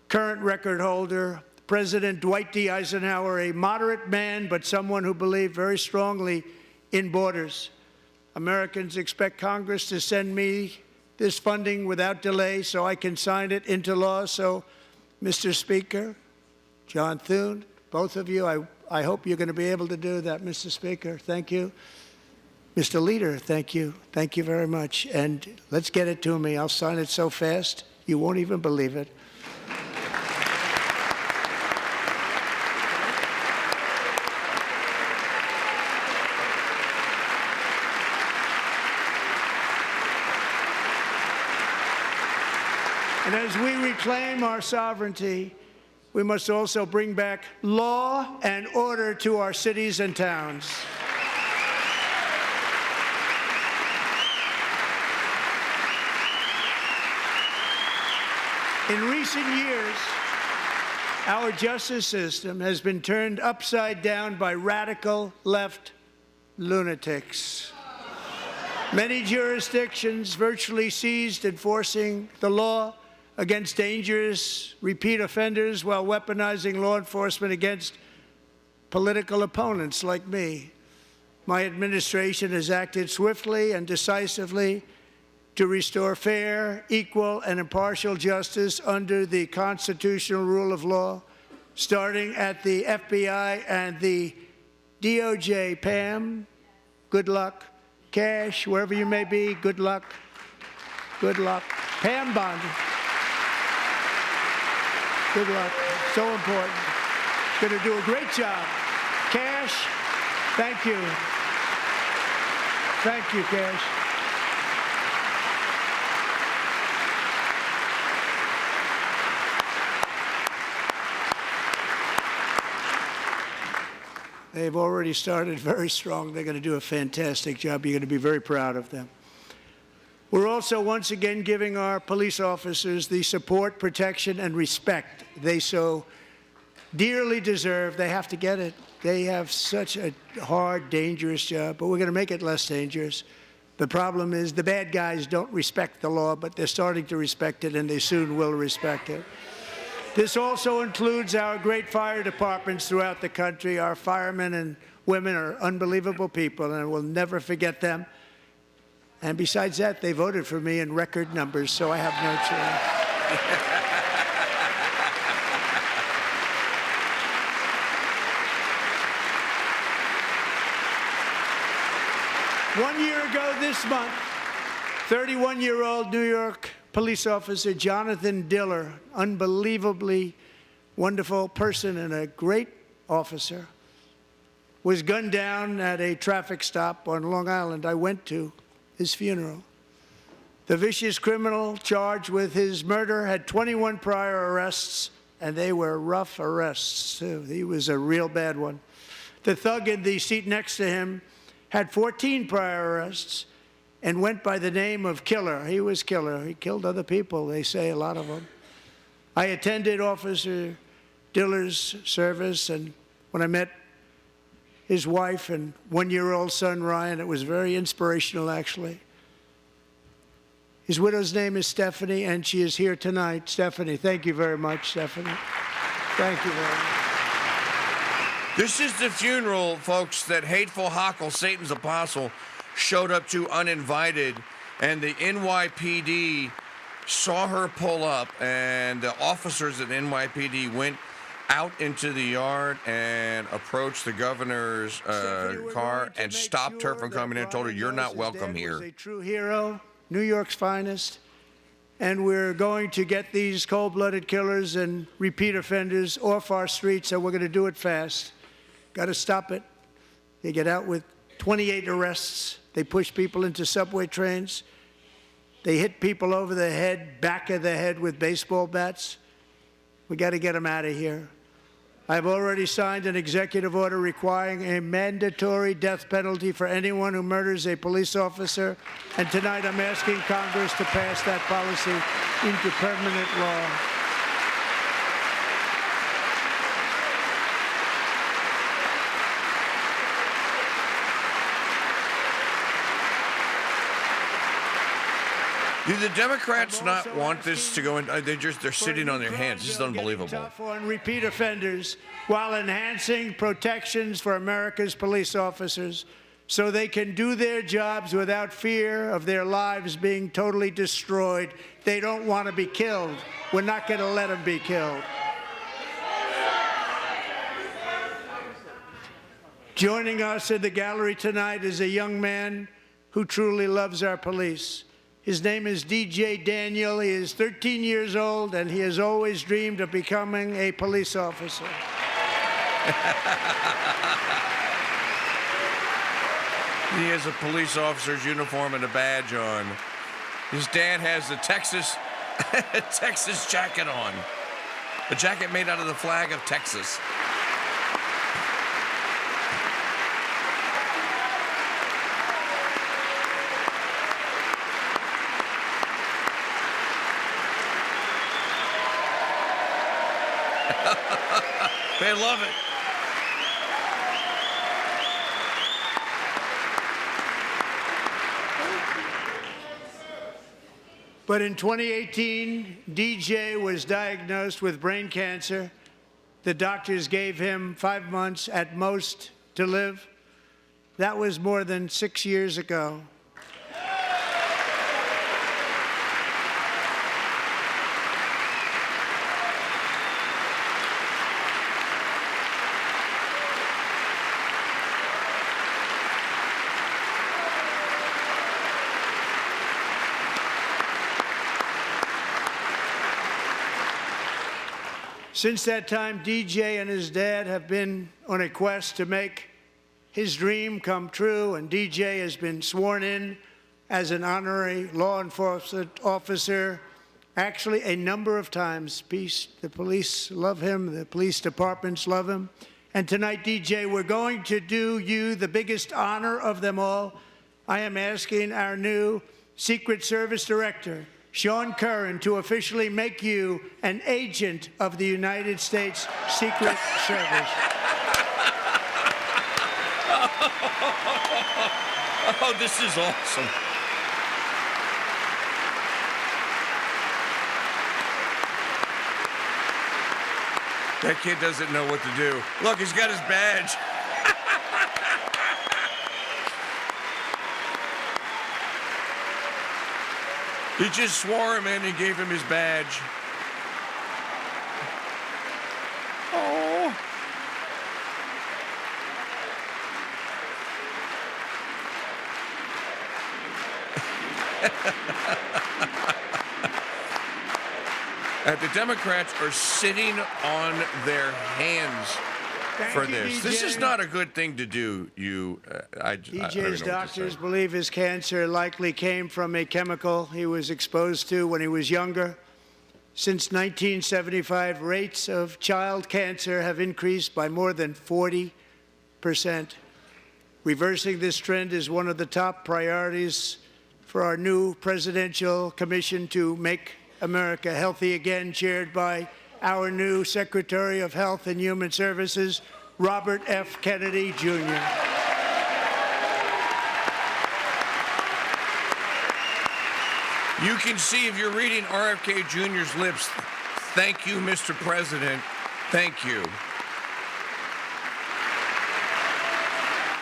current record holder President Dwight D. Eisenhower, a moderate man, but someone who believed very strongly in borders. Americans expect Congress to send me this funding without delay so I can sign it into law. So, Mr. Speaker, John Thune, both of you, I hope you're going to be able to do that, Mr. Speaker. Thank you. Mr. Leader, thank you. Thank you very much. And let's get it to me. I'll sign it so fast, you won't even believe it. And as we reclaim our sovereignty, we must also bring back law and order to our cities and towns. In recent years, our justice system has been turned upside down by radical left lunatics. Many jurisdictions virtually ceased enforcing the law against dangerous repeat offenders while weaponizing law enforcement against political opponents like me. My administration has acted swiftly and decisively to restore fair, equal, and impartial justice under the constitutional rule of law, starting at the FBI and the DOJ. Pam, good luck. Cash, wherever you may be, good luck. Good luck. Pam Bondi, good luck. So important. Going to do a great job. Cash, thank you. Thank you, Cash. They've already started very strong. They're going to do a fantastic job. You're going to be very proud of them. We're also once again giving our police officers the support, protection, and respect they so dearly deserve. They have to get it. They have such a hard, dangerous job, but we're going to make it less dangerous. The problem is the bad guys don't respect the law, but they're starting to respect it, and they soon will respect it. This also includes our great fire departments throughout the country. Our firemen and women are unbelievable people, and we'll never forget them. And besides that, they voted for me in record numbers, so I have no choice. 1 year ago this month, 31-year-old New York police officer Jonathan Diller, unbelievably wonderful person and a great officer, was gunned down at a traffic stop on Long Island. I went to his funeral. The vicious criminal charged with his murder had 21 prior arrests, and they were rough arrests, too. He was a real bad one. The thug in the seat next to him had 14 prior arrests and went by the name of Killer. He was Killer. He killed other people, they say, a lot of them. I attended Officer Diller's service, and when I met his wife and one-year-old son, Ryan, it was very inspirational, actually. His widow's name is Stephanie, and she is here tonight. Stephanie, thank you very much, Stephanie. Thank you very much. This is the funeral, folks, that hateful Hochul, Satan's apostle, showed up to uninvited, and the NYPD saw her pull up, and the officers at NYPD went out into the yard and approached the governor's car and stopped her from coming in and told her, "You're not welcome here." A true hero, New York's finest, and we're going to get these cold-blooded killers and repeat offenders off our streets, and we're going to do it fast. Got to stop it. They get out with 28 arrests. They push people into subway trains. They hit people over the head, back of the head with baseball bats. We got to get them out of here. I've already signed an executive order requiring a mandatory death penalty for anyone who murders a police officer, and tonight I'm asking Congress to pass that policy into permanent law. Do the Democrats not want this to go in? They're sitting on their hands. This is unbelievable. Tough on repeat offenders while enhancing protections for America's police officers so they can do their jobs without fear of their lives being totally destroyed. They don't want to be killed. We're not going to let them be killed. Joining us in the gallery tonight is a young man who truly loves our police. His name is DJ Daniel. He is 13 years old, and he has always dreamed of becoming a police officer. He has a police officer's uniform and a badge on. His dad has a Texas jacket on. A jacket made out of the flag of Texas. They love it. But in 2018, DJ was diagnosed with brain cancer. The doctors gave him 5 months at most to live. That was more than 6 years ago. Since that time, DJ and his dad have been on a quest to make his dream come true, and DJ has been sworn in as an honorary law enforcement officer, actually a number of times. The police love him, the police departments love him. And tonight, DJ, we're going to do you the biggest honor of them all. I am asking our new Secret Service Director, Sean Curran, to officially make you an agent of the United States Secret Service. Oh, this is awesome. That kid doesn't know what to do. Look, he's got his badge. He just swore him in and gave him his badge. Oh. The Democrats are sitting on their hands for this. This is not a good thing to do. DJ's doctors believe his cancer likely came from a chemical he was exposed to when he was younger. Since 1975, rates of child cancer have increased by more than 40%. Reversing this trend is one of the top priorities for our new presidential commission to make America healthy again, chaired by our new Secretary of Health and Human Services, Robert F. Kennedy, Jr. You can see, if you're reading RFK Jr.'s lips, thank you, Mr. President, thank you.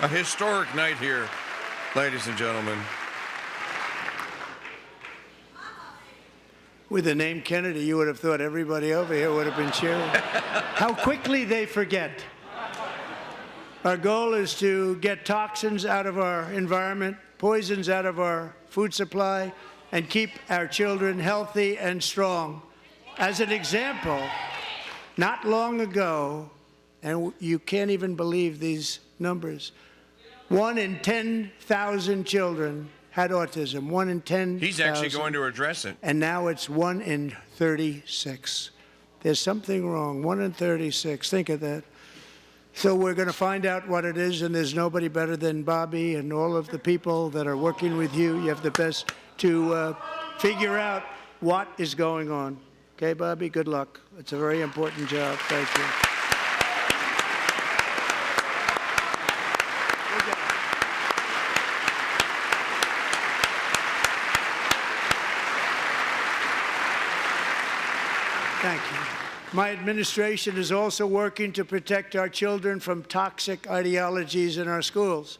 A historic night here, ladies and gentlemen. With the name Kennedy, you would have thought everybody over here would have been cheering. How quickly they forget. Our goal is to get toxins out of our environment, poisons out of our food supply, and keep our children healthy and strong. As an example, not long ago, and you can't even believe these numbers, 1 in 10,000 children had autism, 1 in 10,000. He's actually going to address it. And now it's 1 in 36. There's something wrong, 1 in 36, think of that. So we're going to find out what it is, and there's nobody better than Bobby and all of the people that are working with you. You have the best to figure out what is going on. Okay, Bobby, good luck. It's a very important job. Thank you. Thank you. My administration is also working to protect our children from toxic ideologies in our schools.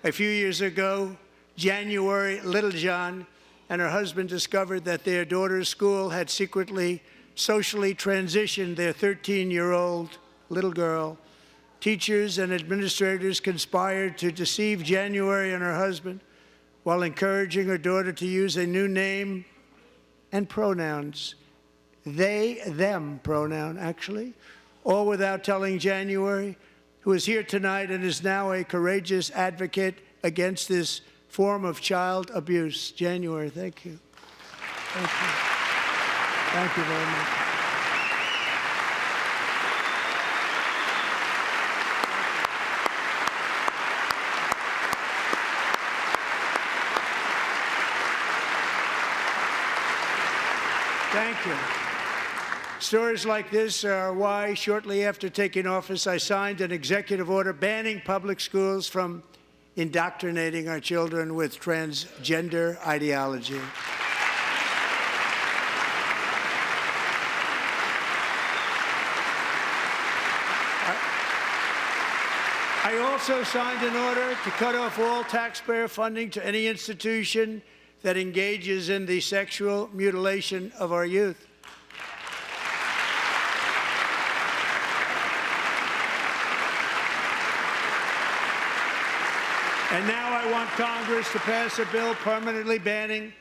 A few years ago, January Littlejohn and her husband discovered that their daughter's school had secretly, socially transitioned their 13-year-old little girl. Teachers and administrators conspired to deceive January and her husband while encouraging her daughter to use a new name and pronouns. They, them pronoun, actually, all without telling January, who is here tonight and is now a courageous advocate against this form of child abuse. January, thank you. Thank you. Thank you very much. Thank you. Stories like this are why, shortly after taking office, I signed an executive order banning public schools from indoctrinating our children with transgender ideology. I also signed an order to cut off all taxpayer funding to any institution that engages in the sexual mutilation of our youth. And now I want Congress to pass a bill permanently banning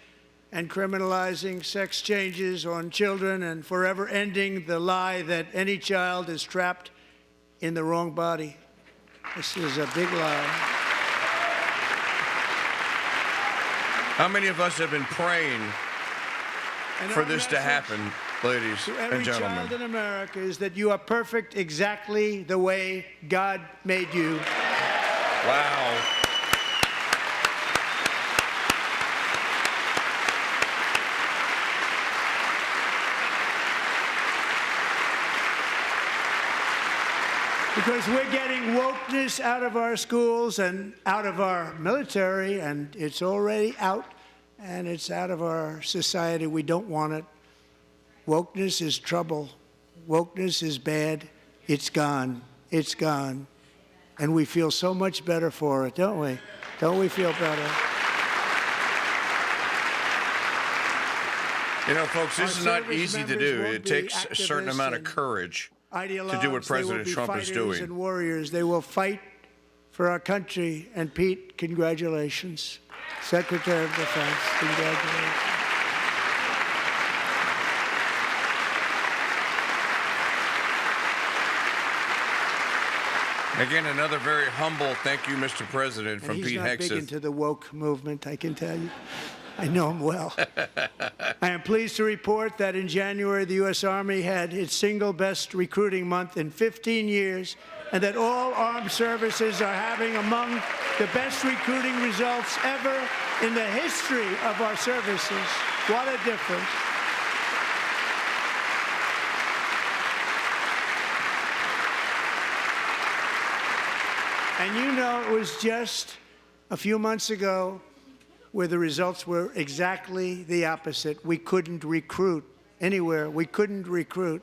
and criminalizing sex changes on children and forever ending the lie that any child is trapped in the wrong body. This is a big lie. How many of us have been praying for this to happen, ladies To and every child gentlemen? in America is that you are perfect exactly the way God made you. Wow. Because we're getting wokeness out of our schools and out of our military, and it's already out, and it's out of our society. We don't want it. Wokeness is trouble. Wokeness is bad. It's gone. It's gone. And we feel so much better for it, don't we? Don't we feel better? You know, folks, this Our is not service easy to members do. won't It be takes a certain activists amount of and courage to do what ideologues. They will President be Trump is fighters doing. and warriors. They will fight for our country. And Pete, congratulations. Secretary of Defense, congratulations. Again, another very humble thank you, Mr. President, from And Pete he's not big Hegseth. into the woke movement, I can tell you. I know him well. I am pleased to report that in January, the U.S. Army had its single best recruiting month in 15 years, and that all armed services are having among the best recruiting results ever in the history of our services. What a difference. And you know, it was just a few months ago where the results were exactly the opposite. We couldn't recruit anywhere. We couldn't recruit.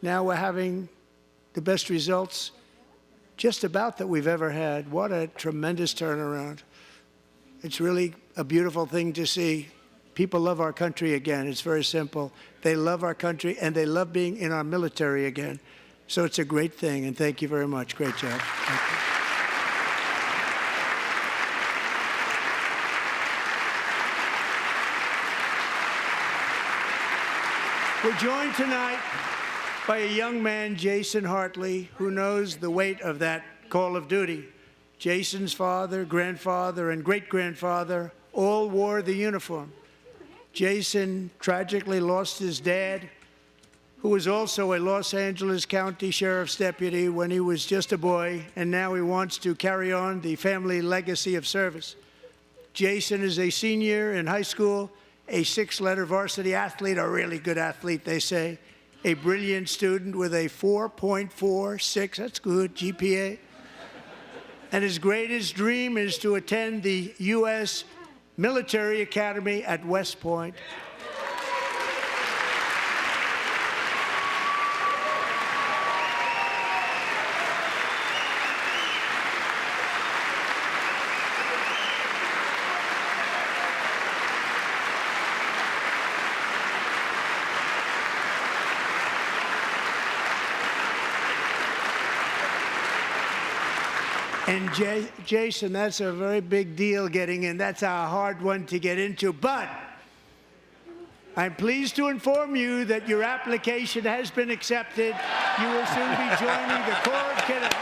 Now we're having the best results just about that we've ever had. What a tremendous turnaround. It's really a beautiful thing to see. People love our country again. It's very simple. They love our country, and they love being in our military again. So it's a great thing, and thank you very much. Great job. Thank you. We're joined tonight by a young man, Jason Hartley, who knows the weight of that call of duty. Jason's father, grandfather, and great-grandfather all wore the uniform. Jason tragically lost his dad, who was also a Los Angeles County Sheriff's deputy when he was just a boy, and now he wants to carry on the family legacy of service. Jason is a senior in high school, a six-letter varsity athlete, a really good athlete, they say, a brilliant student with a 4.46, that's good, GPA. And his greatest dream is to attend the U.S. Military Academy at West Point. And Jason, that's a very big deal getting in. That's a hard one to get into. But I'm pleased to inform you that your application has been accepted. You will soon be joining the Corps of Cadets.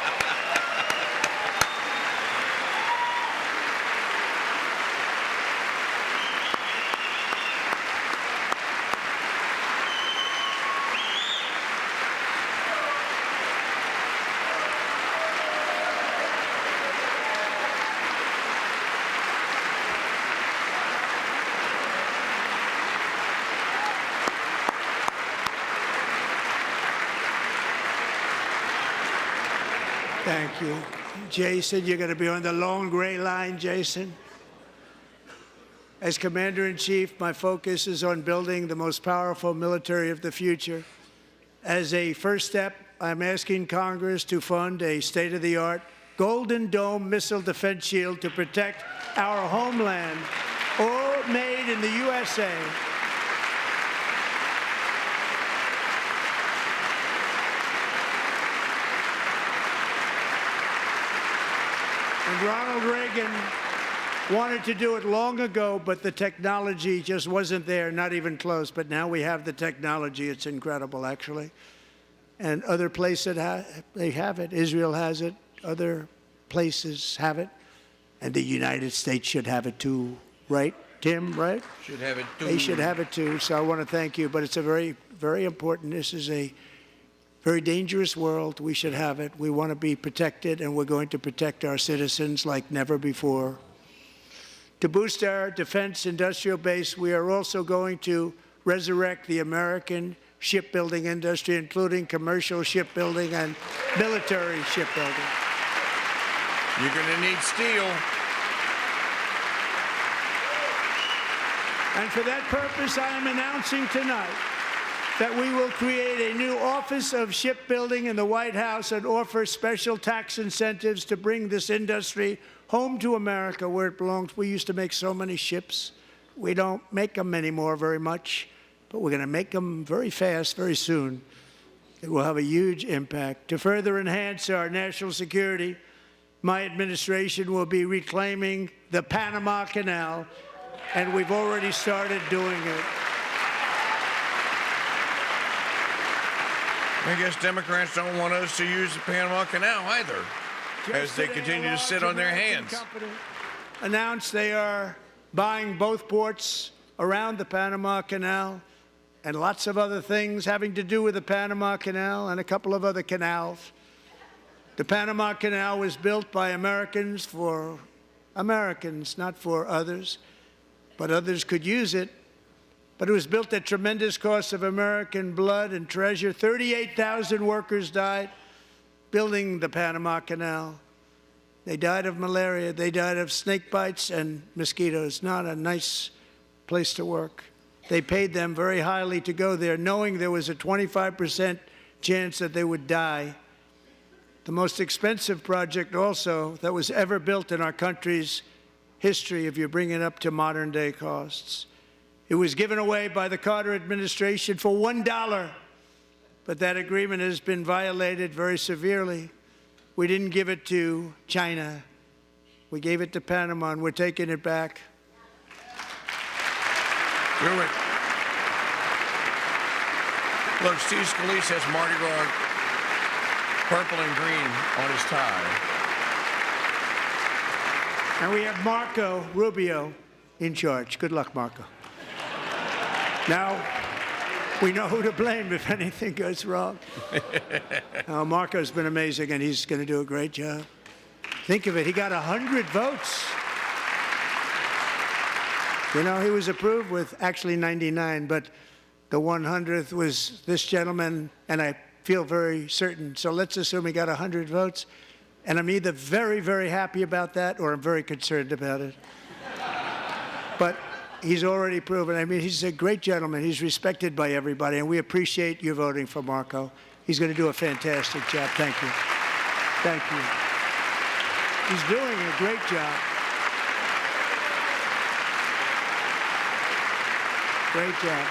Thank you. Jason, you're going to be on the long gray line, Jason. As Commander-in-Chief, my focus is on building the most powerful military of the future. As a first step, I'm asking Congress to fund a state-of-the-art Golden Dome missile defense shield to protect our homeland, all made in the USA. And Ronald Reagan wanted to do it long ago, but the technology just wasn't there, not even close. But now we have the technology. It's incredible, actually. And other places, they have it. Israel has it. Other places have it. And the United States should have it too, right, Tim, right? Should have it too. They should have it too. So I want to thank you. But it's a very, very important. This is a very dangerous world. We should have it. We want to be protected, and we're going to protect our citizens like never before. To boost our defense industrial base, we are also going to resurrect the American shipbuilding industry, including commercial shipbuilding and military shipbuilding. You're going to need steel. And for that purpose, I am announcing tonight that we will create a new Office of Shipbuilding in the White House and offer special tax incentives to bring this industry home to America where it belongs. We used to make so many ships. We don't make them anymore very much, but we're going to make them very fast, very soon. It will have a huge impact. To further enhance our national security, my administration will be reclaiming the Panama Canal, and we've already started doing it. I guess Democrats don't want us to use the Panama Canal either, as they continue to sit on their hands. Announced they are buying both ports around the Panama Canal and lots of other things having to do with the Panama Canal and a couple of other canals. The Panama Canal was built by Americans for Americans, not for others, but others could use it. But it was built at tremendous cost of American blood and treasure. 38,000 workers died building the Panama Canal. They died of malaria. They died of snake bites and mosquitoes. Not a nice place to work. They paid them very highly to go there, knowing there was a 25% chance that they would die. The most expensive project also that was ever built in our country's history, if you bring it up to modern day costs. It was given away by the Carter administration for $1, but that agreement has been violated very severely. We didn't give it to China. We gave it to Panama, and we're taking it back. Do it. Look, Steve Scalise has Mardi Gras purple and green on his tie. And we have Marco Rubio in charge. Good luck, Marco. Now, we know who to blame if anything goes wrong. Marco's been amazing, and he's going to do a great job. Think of it. He got 100 votes. You know, he was approved with actually 99, but the 100th was this gentleman, and I feel very certain. So let's assume he got 100 votes, and I'm either very, very happy about that or I'm very concerned about it. But he's already proven. I mean, he's a great gentleman. He's respected by everybody, and we appreciate you voting for Marco. He's going to do a fantastic job. Thank you. Thank you. He's doing a great job. Great job.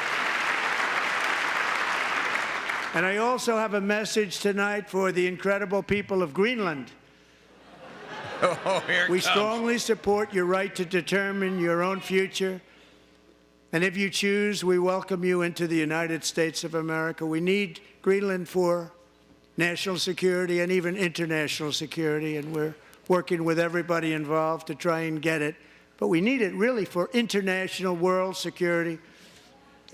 And I also have a message tonight for the incredible people of Greenland. Oh, here it We comes. strongly support your right to determine your own future. And if you choose, we welcome you into the United States of America. We need Greenland for national security and even international security, and we're working with everybody involved to try and get it. But we need it really for international world security,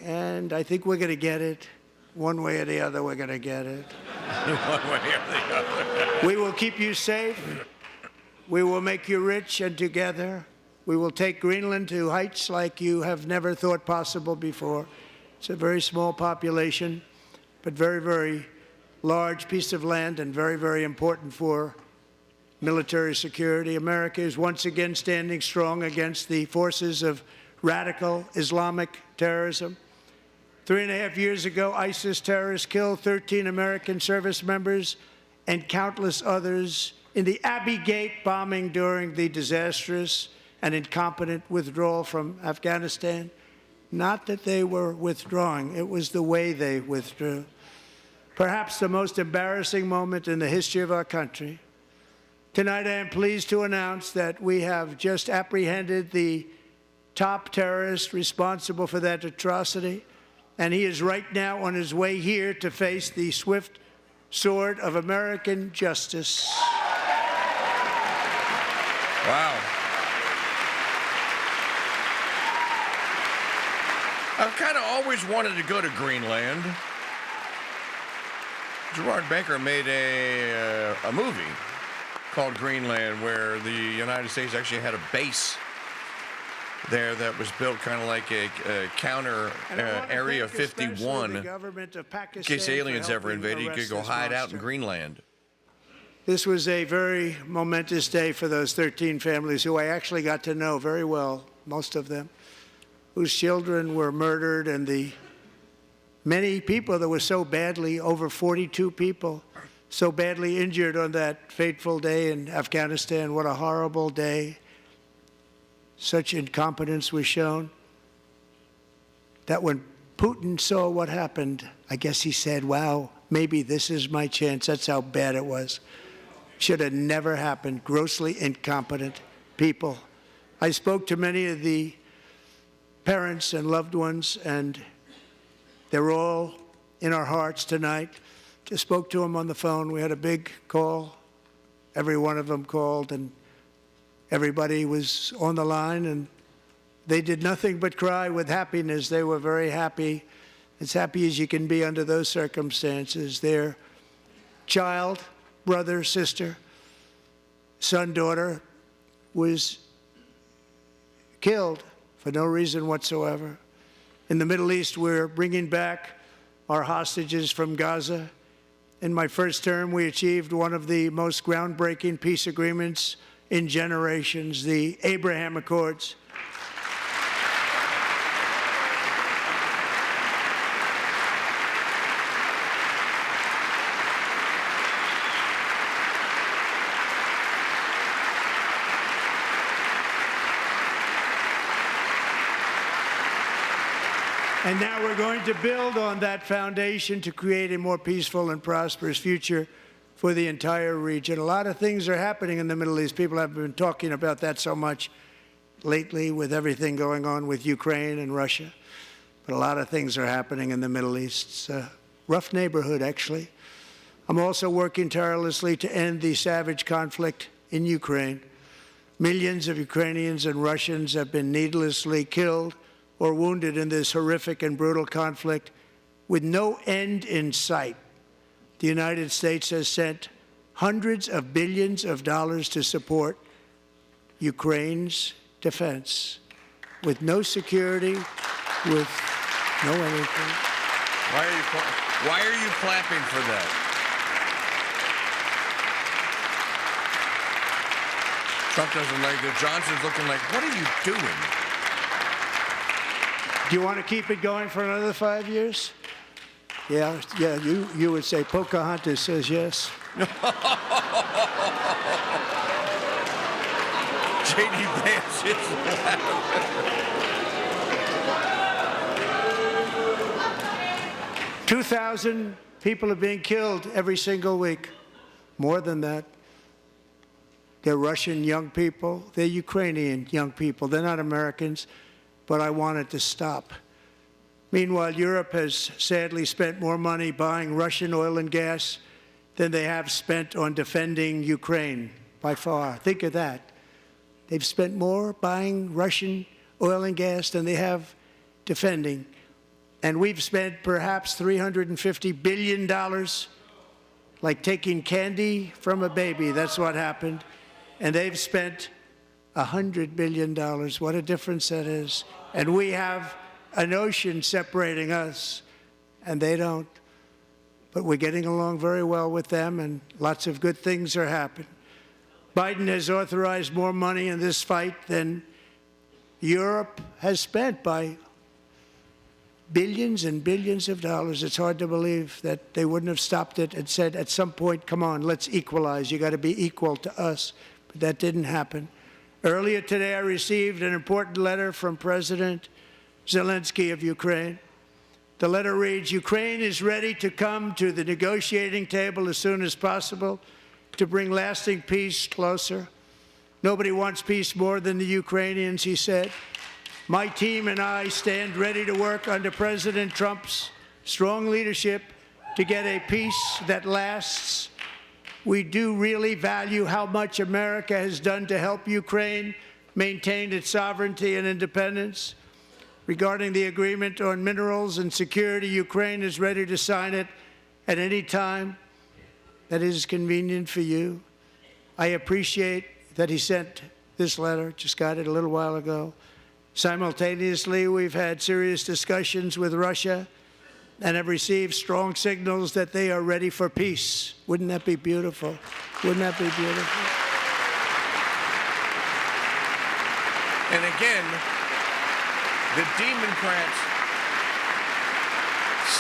and I think we're going to get it. One way or the other, we're going to get it. One way or the other. We will keep you safe. We will make you rich, and together we will take Greenland to heights like you have never thought possible before. It's a very small population, but very, very large piece of land and very, very important for military security. America is once again standing strong against the forces of radical Islamic terrorism. 3.5 years ago, ISIS terrorists killed 13 American service members and countless others in the Abbey Gate bombing during the disastrous and incompetent withdrawal from Afghanistan. Not that they were withdrawing, it was the way they withdrew. Perhaps the most embarrassing moment in the history of our country. Tonight, I am pleased to announce that we have just apprehended the top terrorist responsible for that atrocity, and he is right now on his way here to face the swift sword of American justice. Wow. I've kind of always wanted to go to Greenland. Gerard Baker made a movie called Greenland, where the United States actually had a base there that was built kind of like a counter Area 51. In case aliens ever invaded, you could go hide out in Greenland. This was a very momentous day for those 13 families who I actually got to know very well, most of them, whose children were murdered, and the many people that were so badly, over 42 people, so badly injured on that fateful day in Afghanistan. What a horrible day. Such incompetence was shown that when Putin saw what happened, I guess he said, wow, maybe this is my chance. That's how bad it was. Should have never happened. Grossly incompetent people. I spoke to many of the parents and loved ones, and they're all in our hearts tonight. Just spoke to them on the phone. We had a big call. Every one of them called, and everybody was on the line, and they did nothing but cry with happiness. They were very happy, as happy as you can be under those circumstances. Their child, brother, sister, son, daughter was killed for no reason whatsoever. In the Middle East, we're bringing back our hostages from Gaza. In my first term, we achieved one of the most groundbreaking peace agreements in generations, the Abraham Accords. And now we're going to build on that foundation to create a more peaceful and prosperous future for the entire region. A lot of things are happening in the Middle East. People have been talking about that so much lately with everything going on with Ukraine and Russia. But a lot of things are happening in the Middle East. It's a rough neighborhood, actually. I'm also working tirelessly to end the savage conflict in Ukraine. Millions of Ukrainians and Russians have been needlessly killed or wounded in this horrific and brutal conflict with no end in sight. The United States has sent hundreds of billions of dollars to support Ukraine's defense with no security, with no anything. Why are you clapping for that? Trump doesn't like it. Johnson's looking like, what are you doing? Do you want to keep it going for another 5 years? Yeah, you would say Pocahontas says yes. J.D. Vance is laughing. 2,000 people are being killed every single week. More than that. They're Russian young people. They're Ukrainian young people. They're not Americans. But I want it to stop. Meanwhile, Europe has sadly spent more money buying Russian oil and gas than they have spent on defending Ukraine, by far. Think of that. They've spent more buying Russian oil and gas than they have defending. And we've spent perhaps $350 billion, like taking candy from a baby. That's what happened. And they've spent $100 billion. What a difference that is. And we have an ocean separating us, and they don't. But we're getting along very well with them, and lots of good things are happening. Biden has authorized more money in this fight than Europe has spent by billions and billions of dollars. It's hard to believe that they wouldn't have stopped it and said at some point, come on, let's equalize. You got to be equal to us. But that didn't happen. Earlier today, I received an important letter from President Zelensky of Ukraine. The letter reads, Ukraine is ready to come to the negotiating table as soon as possible to bring lasting peace closer. Nobody wants peace more than the Ukrainians, he said. My team and I stand ready to work under President Trump's strong leadership to get a peace that lasts. We do really value how much America has done to help Ukraine maintain its sovereignty and independence. Regarding the agreement on minerals and security, Ukraine is ready to sign it at any time that is convenient for you. I appreciate that he sent this letter, just got it a little while ago. Simultaneously, we've had serious discussions with Russia and have received strong signals that they are ready for peace. Wouldn't that be beautiful? Wouldn't that be beautiful? And again, the Democrats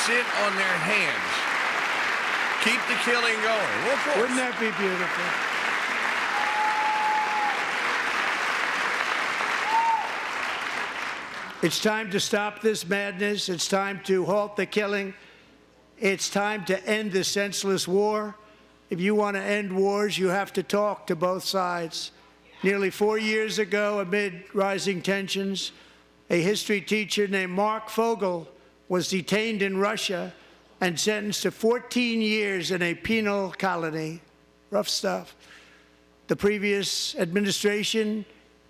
sit on their hands. Keep the killing going. Well, of course. Wouldn't that be beautiful? It's time to stop this madness. It's time to halt the killing. It's time to end this senseless war. If you want to end wars, you have to talk to both sides. Nearly 4 years ago, amid rising tensions, a history teacher named Mark Fogel was detained in Russia and sentenced to 14 years in a penal colony. Rough stuff. The previous administration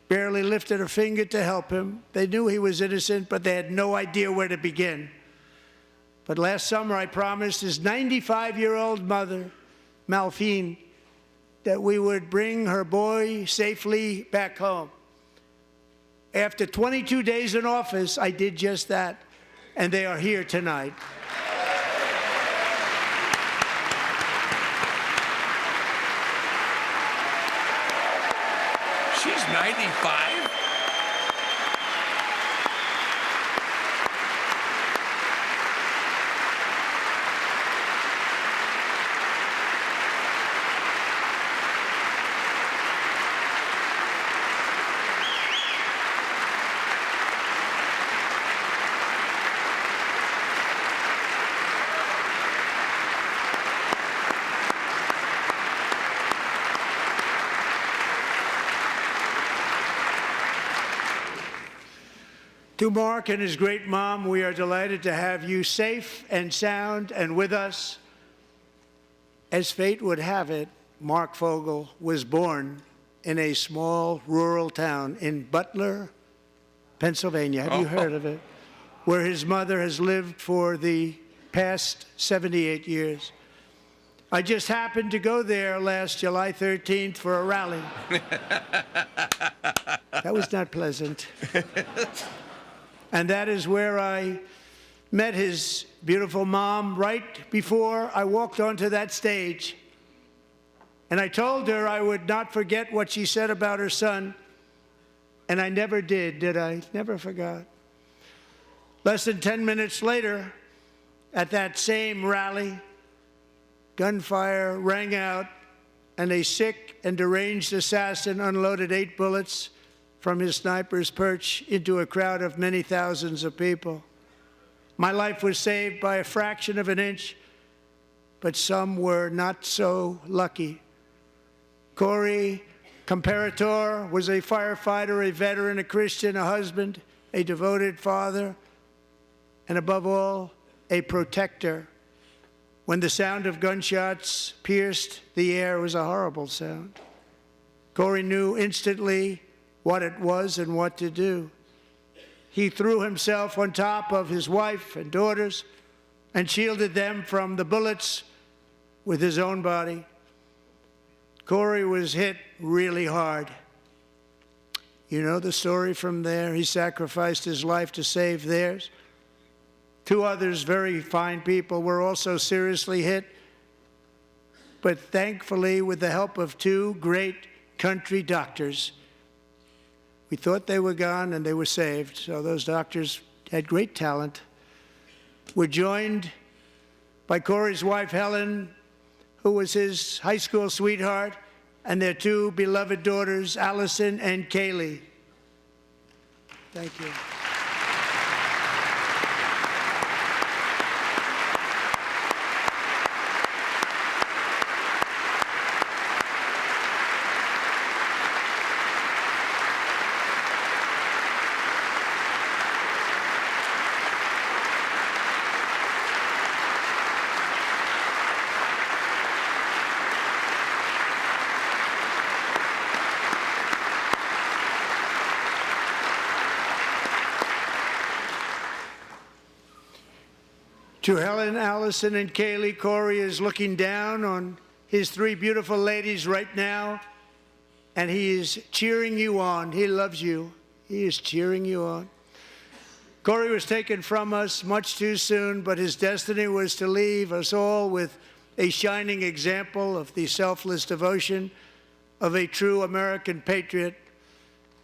barely lifted a finger to help him. They knew he was innocent, but they had no idea where to begin. But last summer, I promised his 95-year-old mother, Malphine, that we would bring her boy safely back home. After 22 days in office, I did just that, and they are here tonight. She's 95? To Mark and his great mom, we are delighted to have you safe and sound and with us. As fate would have it, Mark Fogel was born in a small rural town in Butler, Pennsylvania. Have you heard of it? Where his mother has lived for the past 78 years. I just happened to go there last July 13th for a rally. That was not pleasant. And that is where I met his beautiful mom right before I walked onto that stage. And I told her I would not forget what she said about her son. And I never did I? Never forgot. Less than 10 minutes later, at that same rally, gunfire rang out, and a sick and deranged assassin unloaded 8 bullets from his sniper's perch into a crowd of many thousands of people. My life was saved by a fraction of an inch, but some were not so lucky. Corey Comparator was a firefighter, a veteran, a Christian, a husband, a devoted father, and above all, a protector. When the sound of gunshots pierced the air, it was a horrible sound. Corey knew instantly what it was and what to do. He threw himself on top of his wife and daughters and shielded them from the bullets with his own body. Corey was hit really hard. You know the story from there. He sacrificed his life to save theirs. 2 others, very fine people, were also seriously hit. But thankfully, with the help of 2 great country doctors, we thought they were gone and they were saved. So those doctors had great talent. We're joined by Corey's wife, Helen, who was his high school sweetheart, and their two beloved daughters, Allison and Kaylee. Thank you. To Helen, Allison, and Kaylee, Corey is looking down on his three beautiful ladies right now, and he is cheering you on. He loves you. He is cheering you on. Corey was taken from us much too soon, but his destiny was to leave us all with a shining example of the selfless devotion of a true American patriot.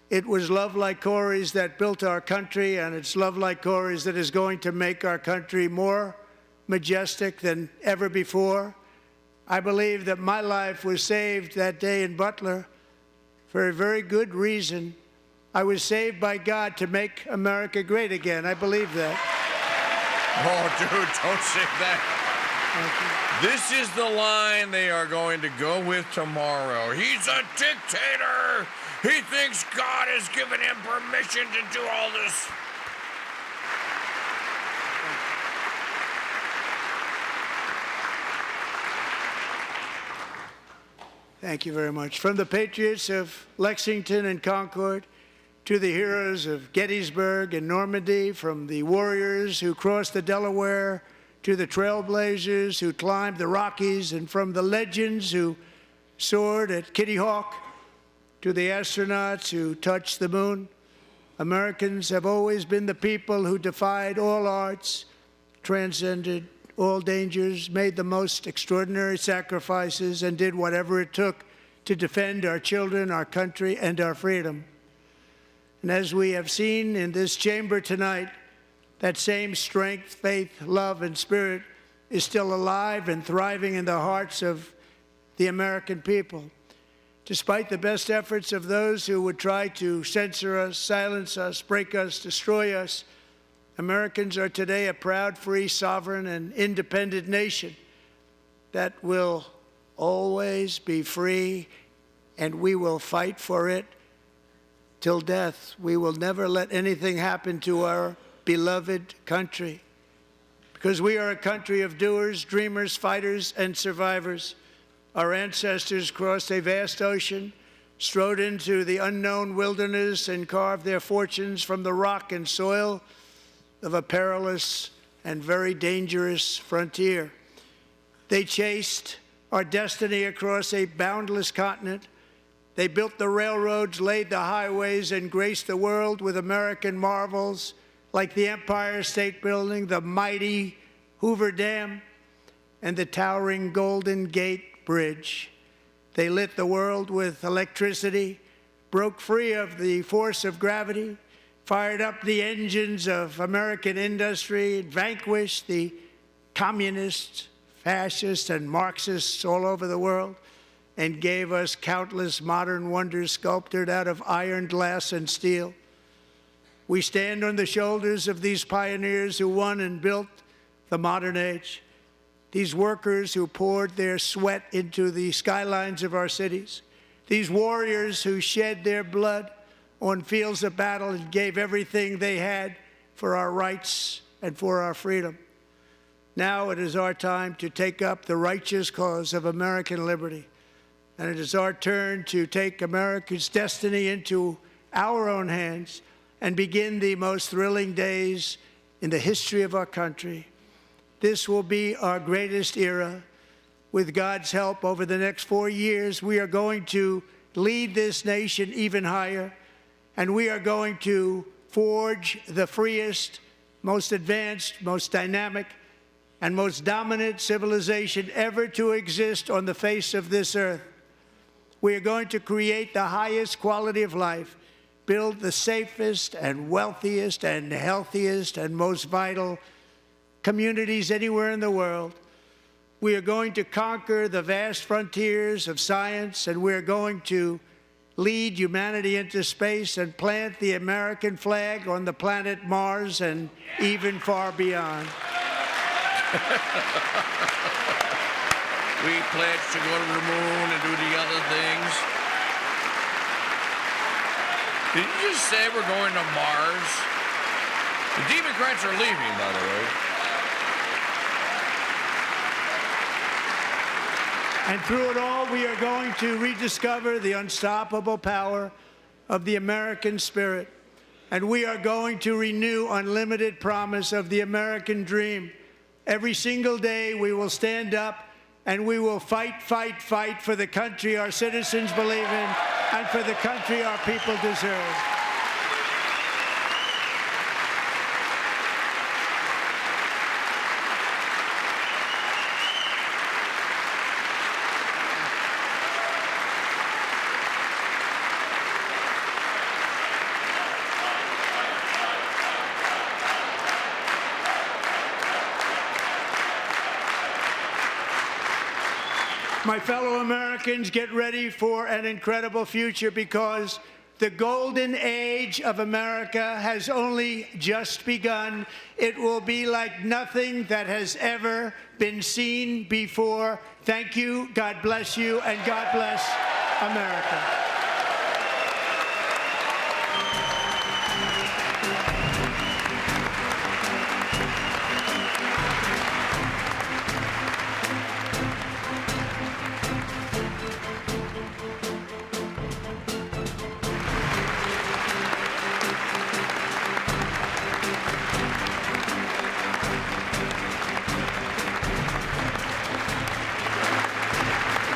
It was love like Corey's that built our country, and it's love like Corey's that is going to make our country more majestic than ever before. I believe that my life was saved that day in Butler for a very good reason. I was saved by God to make America great again. I believe that. Oh, dude, don't say that. This is the line they are going to go with tomorrow. He's a dictator. He thinks God has given him permission to do all this. Thank you very much. From the patriots of Lexington and Concord to the heroes of Gettysburg and Normandy, from the warriors who crossed the Delaware to the trailblazers who climbed the Rockies, and from the legends who soared at Kitty Hawk to the astronauts who touched the moon, Americans have always been the people who defied all odds, transcended all dangers, made the most extraordinary sacrifices, and did whatever it took to defend our children, our country, and our freedom. And as we have seen in this chamber tonight, that same strength, faith, love, and spirit is still alive and thriving in the hearts of the American people. Despite the best efforts of those who would try to censor us, silence us, break us, destroy us, Americans are today a proud, free, sovereign, and independent nation that will always be free, and we will fight for it till death. We will never let anything happen to our beloved country, because we are a country of doers, dreamers, fighters, and survivors. Our ancestors crossed a vast ocean, strode into the unknown wilderness, and carved their fortunes from the rock and soil of a perilous and very dangerous frontier. They chased our destiny across a boundless continent. They built the railroads, laid the highways, and graced the world with American marvels like the Empire State Building, the mighty Hoover Dam, and the towering Golden Gate Bridge. They lit the world with electricity, broke free of the force of gravity, fired up the engines of American industry, vanquished the communists, fascists, and Marxists all over the world, and gave us countless modern wonders sculptured out of iron, glass, and steel. We stand on the shoulders of these pioneers who won and built the modern age, these workers who poured their sweat into the skylines of our cities, these warriors who shed their blood on fields of battle and gave everything they had for our rights and for our freedom. Now it is our time to take up the righteous cause of American liberty. And it is our turn to take America's destiny into our own hands and begin the most thrilling days in the history of our country. This will be our greatest era. With God's help, over the next 4 years, we are going to lead this nation even higher, and we are going to forge the freest, most advanced, most dynamic, and most dominant civilization ever to exist on the face of this earth. We are going to create the highest quality of life, build the safest and wealthiest and healthiest and most vital communities anywhere in the world. We are going to conquer the vast frontiers of science, and we are going to lead humanity into space and plant the American flag on the planet Mars and even far beyond. We pledge to go to the moon and do the other things. Did you just say we're going to Mars? The Democrats are leaving, by the way. And through it all, we are going to rediscover the unstoppable power of the American spirit. And we are going to renew unlimited promise of the American dream. Every single day, we will stand up and we will fight, fight, fight for the country our citizens believe in and for the country our people deserve. My fellow Americans, get ready for an incredible future because the golden age of America has only just begun. It will be like nothing that has ever been seen before. Thank you, God bless you, and God bless America.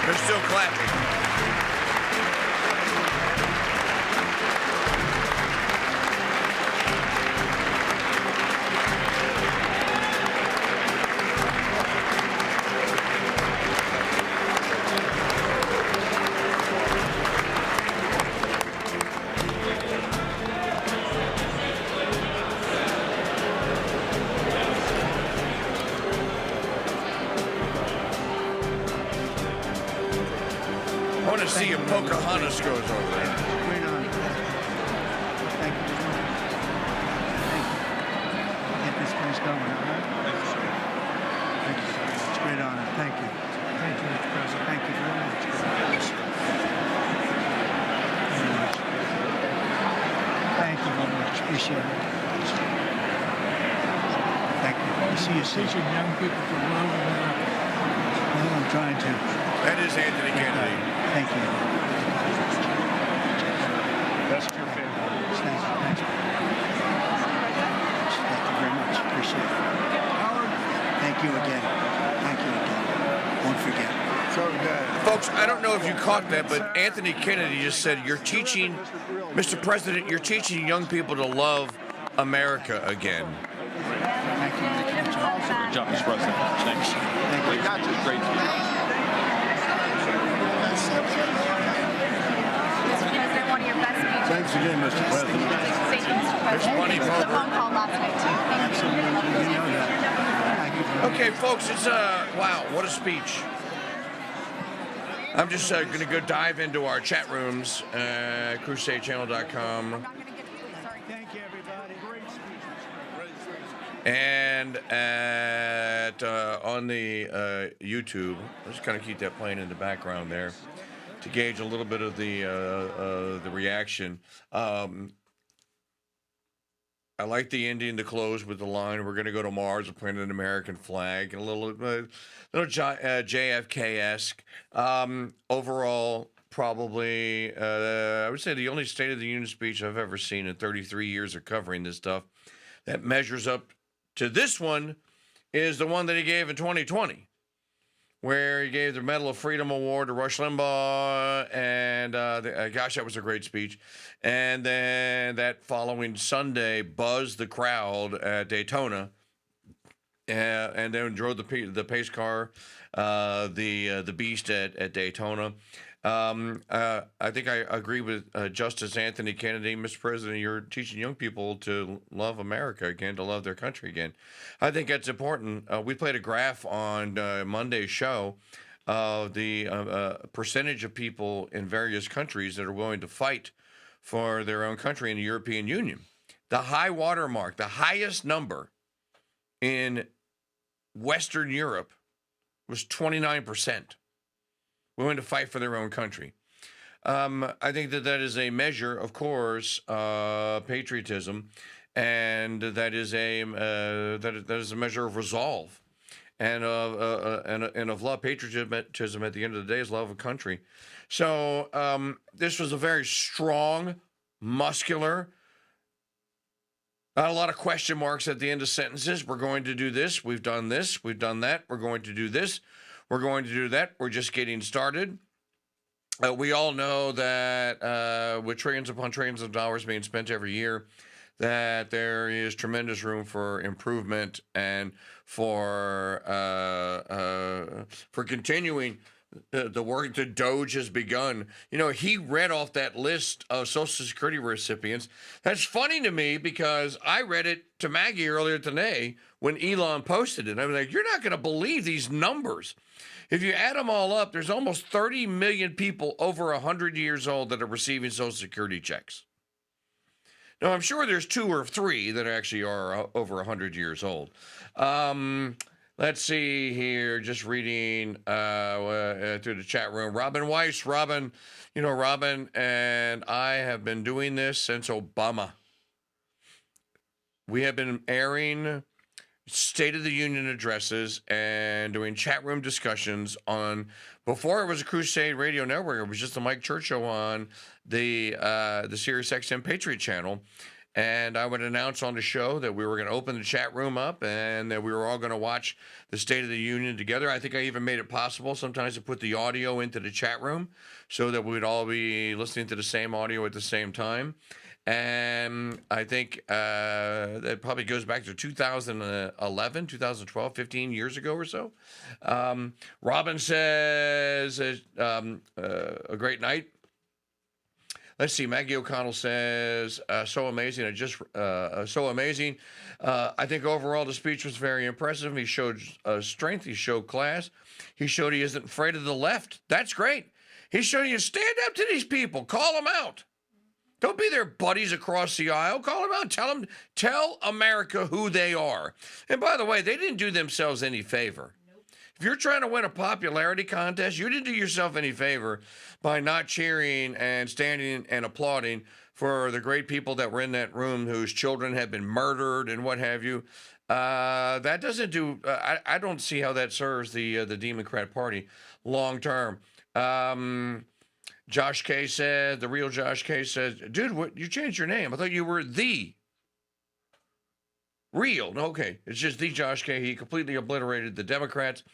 They're still clapping. I want to see if Pocahontas goes over there. Right on. Thank you. Thank you. Get this place going, all right? Thank you. It's a great honor. Thank you. Thank you, Mr. President. Thank you very much. Very much. Thank you very much. Appreciate it. Thank you. I'll see you soon. Teaching young people to love America. Well, I'm trying to. That is Anthony Kennedy. Thank you. That's your favorite. Thanks. Thanks. Thank you very much. Appreciate it. Howard. Thank you again. Thank you again. Won't forget. Folks, I don't know if you caught that, but Anthony Kennedy just said, you're teaching, Mr. President, you're teaching young people to love America again. Thank you. Good job, Mr. President. Thanks. Thank you. Got you. Great. Mr. President, one of your best speeches. Thanks again, Mr. President. Thank you, Mr. There's President. money, The Robert. phone call last night, too. Thank you. Absolutely. You know that. Thank you. Okay, folks, it's wow, what a speech. I'm just going to go dive into our chat rooms, crusadechannel.com. Thank you, everybody. Great speeches. And at on the YouTube, let's kind of keep that playing in the background there to gauge a little bit of the reaction. I like the ending to close with the line, "We're going to go to Mars and plant an American flag," and a little JFK-esque. Overall, probably, I would say the only State of the Union speech I've ever seen in 33 years of covering this stuff that measures up to this one is the one that he gave in 2020, where he gave the Medal of Freedom Award to Rush Limbaugh, and gosh, that was a great speech. And then that following Sunday buzzed the crowd at Daytona and then drove the pace car, the Beast at Daytona. I think I agree with Justice Anthony Kennedy. Mr. President, you're teaching young people to love America again, to love their country again. I think that's important. We played a graph on Monday's show of the percentage of people in various countries that are willing to fight for their own country in the European Union. The high water mark, the highest number in Western Europe was 29%. Willing to fight for their own country. I think that is a measure, of course, patriotism, and that is a measure of resolve, and of love. Patriotism at the end of the day is love of country. So this was a very strong, muscular. Not a lot of question marks at the end of sentences. We're going to do this. We've done this. We've done that. We're going to do this. We're going to do that. We're just getting started. We all know that with trillions upon trillions of dollars being spent every year, that there is tremendous room for improvement and for continuing the work that Doge has begun. You know, he read off that list of Social Security recipients. That's funny to me because I read it to Maggie earlier today when Elon posted it. I was like, you're not going to believe these numbers. If you add them all up, there's almost 30 million people over 100 years old that are receiving Social Security checks. Now, I'm sure there's 2 or 3 that actually are over 100 years old. Let's see here, just reading through the chat room. Robin Weiss, Robin and I have been doing this since Obama. We have been airing State of the Union addresses and doing chat room discussions on, before it was a Crusade Radio Network, it was just the Mike Church Show on the Sirius XM Patriot channel. And I would announce on the show that we were going to open the chat room up and that we were all going to watch the State of the Union together. I think I even made it possible sometimes to put the audio into the chat room so that we'd all be listening to the same audio at the same time. And I think that probably goes back to 2011, 2012, 15 years ago or so. Robin says, a great night. Let's see. Maggie O'Connell says, so amazing. So amazing. I think overall the speech was very impressive. He showed strength. He showed class. He showed he isn't afraid of the left. That's great. He showed you stand up to these people. Call them out. Don't be their buddies across the aisle. Call them out. Tell America who they are. And by the way, they didn't do themselves any favor. If you're trying to win a popularity contest, you didn't do yourself any favor by not cheering and standing and applauding for the great people that were in that room whose children had been murdered and what have you. That doesn't do, I don't see how that serves the Democrat Party long term. Josh K said, the real Josh K said, dude, what, you changed your name. I thought you were the real. No, okay. It's just the Josh K. He completely obliterated the Democrats.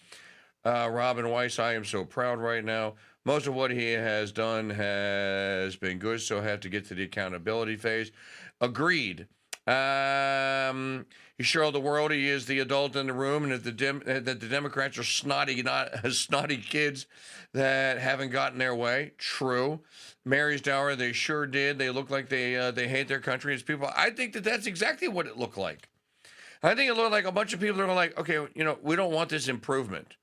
Robin Weiss, I am so proud right now. Most of what he has done has been good, so I have to get to the accountability phase. Agreed. He showed the world he is the adult in the room, and that the Democrats are snotty kids that haven't gotten their way. True. Mary's Dower, they sure did. They look like they hate their country as people. I think that's exactly what it looked like. I think it looked like a bunch of people that are like, okay, we don't want this improvement.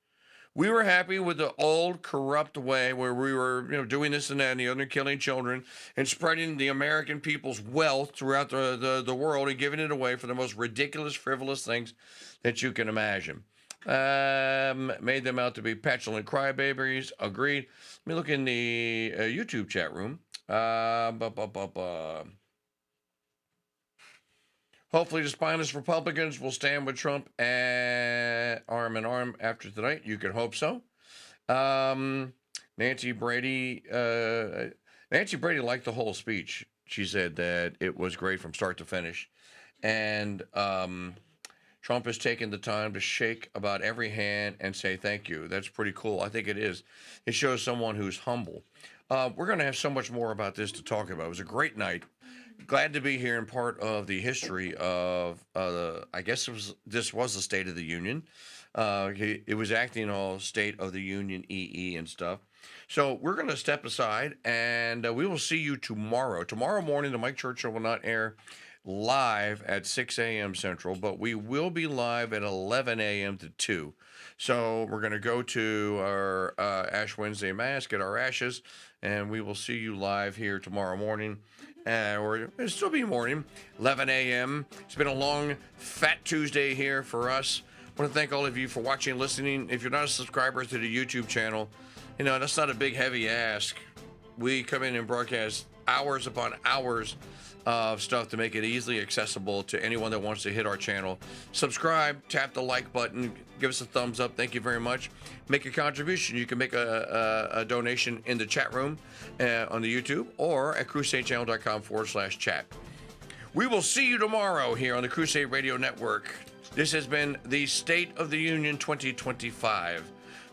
We were happy with the old corrupt way where we were, doing this and that and the other, killing children and spreading the American people's wealth throughout the world and giving it away for the most ridiculous, frivolous things that you can imagine. Made them out to be petulant crybabies. Agreed. Let me look in the YouTube chat room. Hopefully the spineless Republicans will stand with Trump arm in arm after tonight. You can hope so. Nancy Brady liked the whole speech. She said that it was great from start to finish. And Trump has taken the time to shake about every hand and say thank you. That's pretty cool. I think it is. It shows someone who's humble. We're going to have so much more about this to talk about. It was a great night. Glad to be here and part of the history of, I guess this was the State of the Union. It was acting all State of the Union EE and stuff. So we're going to step aside, and we will see you tomorrow. Tomorrow morning, the Mike Churchill will not air live at 6 a.m. Central, but we will be live at 11 a.m. to 2. So we're going to go to our Ash Wednesday Mass, get our ashes, and we will see you live here tomorrow morning. Or it'll still be morning, 11 a.m. It's been a long, fat Tuesday here for us. I want to thank all of you for watching and listening. If you're not a subscriber to the YouTube channel, that's not a big, heavy ask. We come in and broadcast hours upon hours of stuff to make it easily accessible to anyone that wants to hit our channel. Subscribe, tap the like button, give us a thumbs up. Thank you very much. Make a contribution. You can make a donation in the chat room on the YouTube or at crusadechannel.com/chat. We will see you tomorrow here on the Crusade Radio Network. This has been the State of the Union 2025.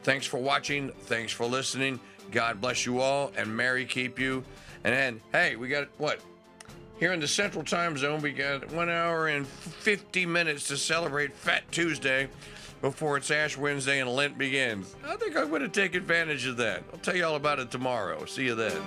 Thanks for watching. Thanks for listening. God bless you all, and Mary keep you. And then, hey, we got what? Here in the Central Time Zone, we got 1 hour and 50 minutes to celebrate Fat Tuesday before it's Ash Wednesday and Lent begins. I think I'm going to take advantage of that. I'll tell you all about it tomorrow. See you then.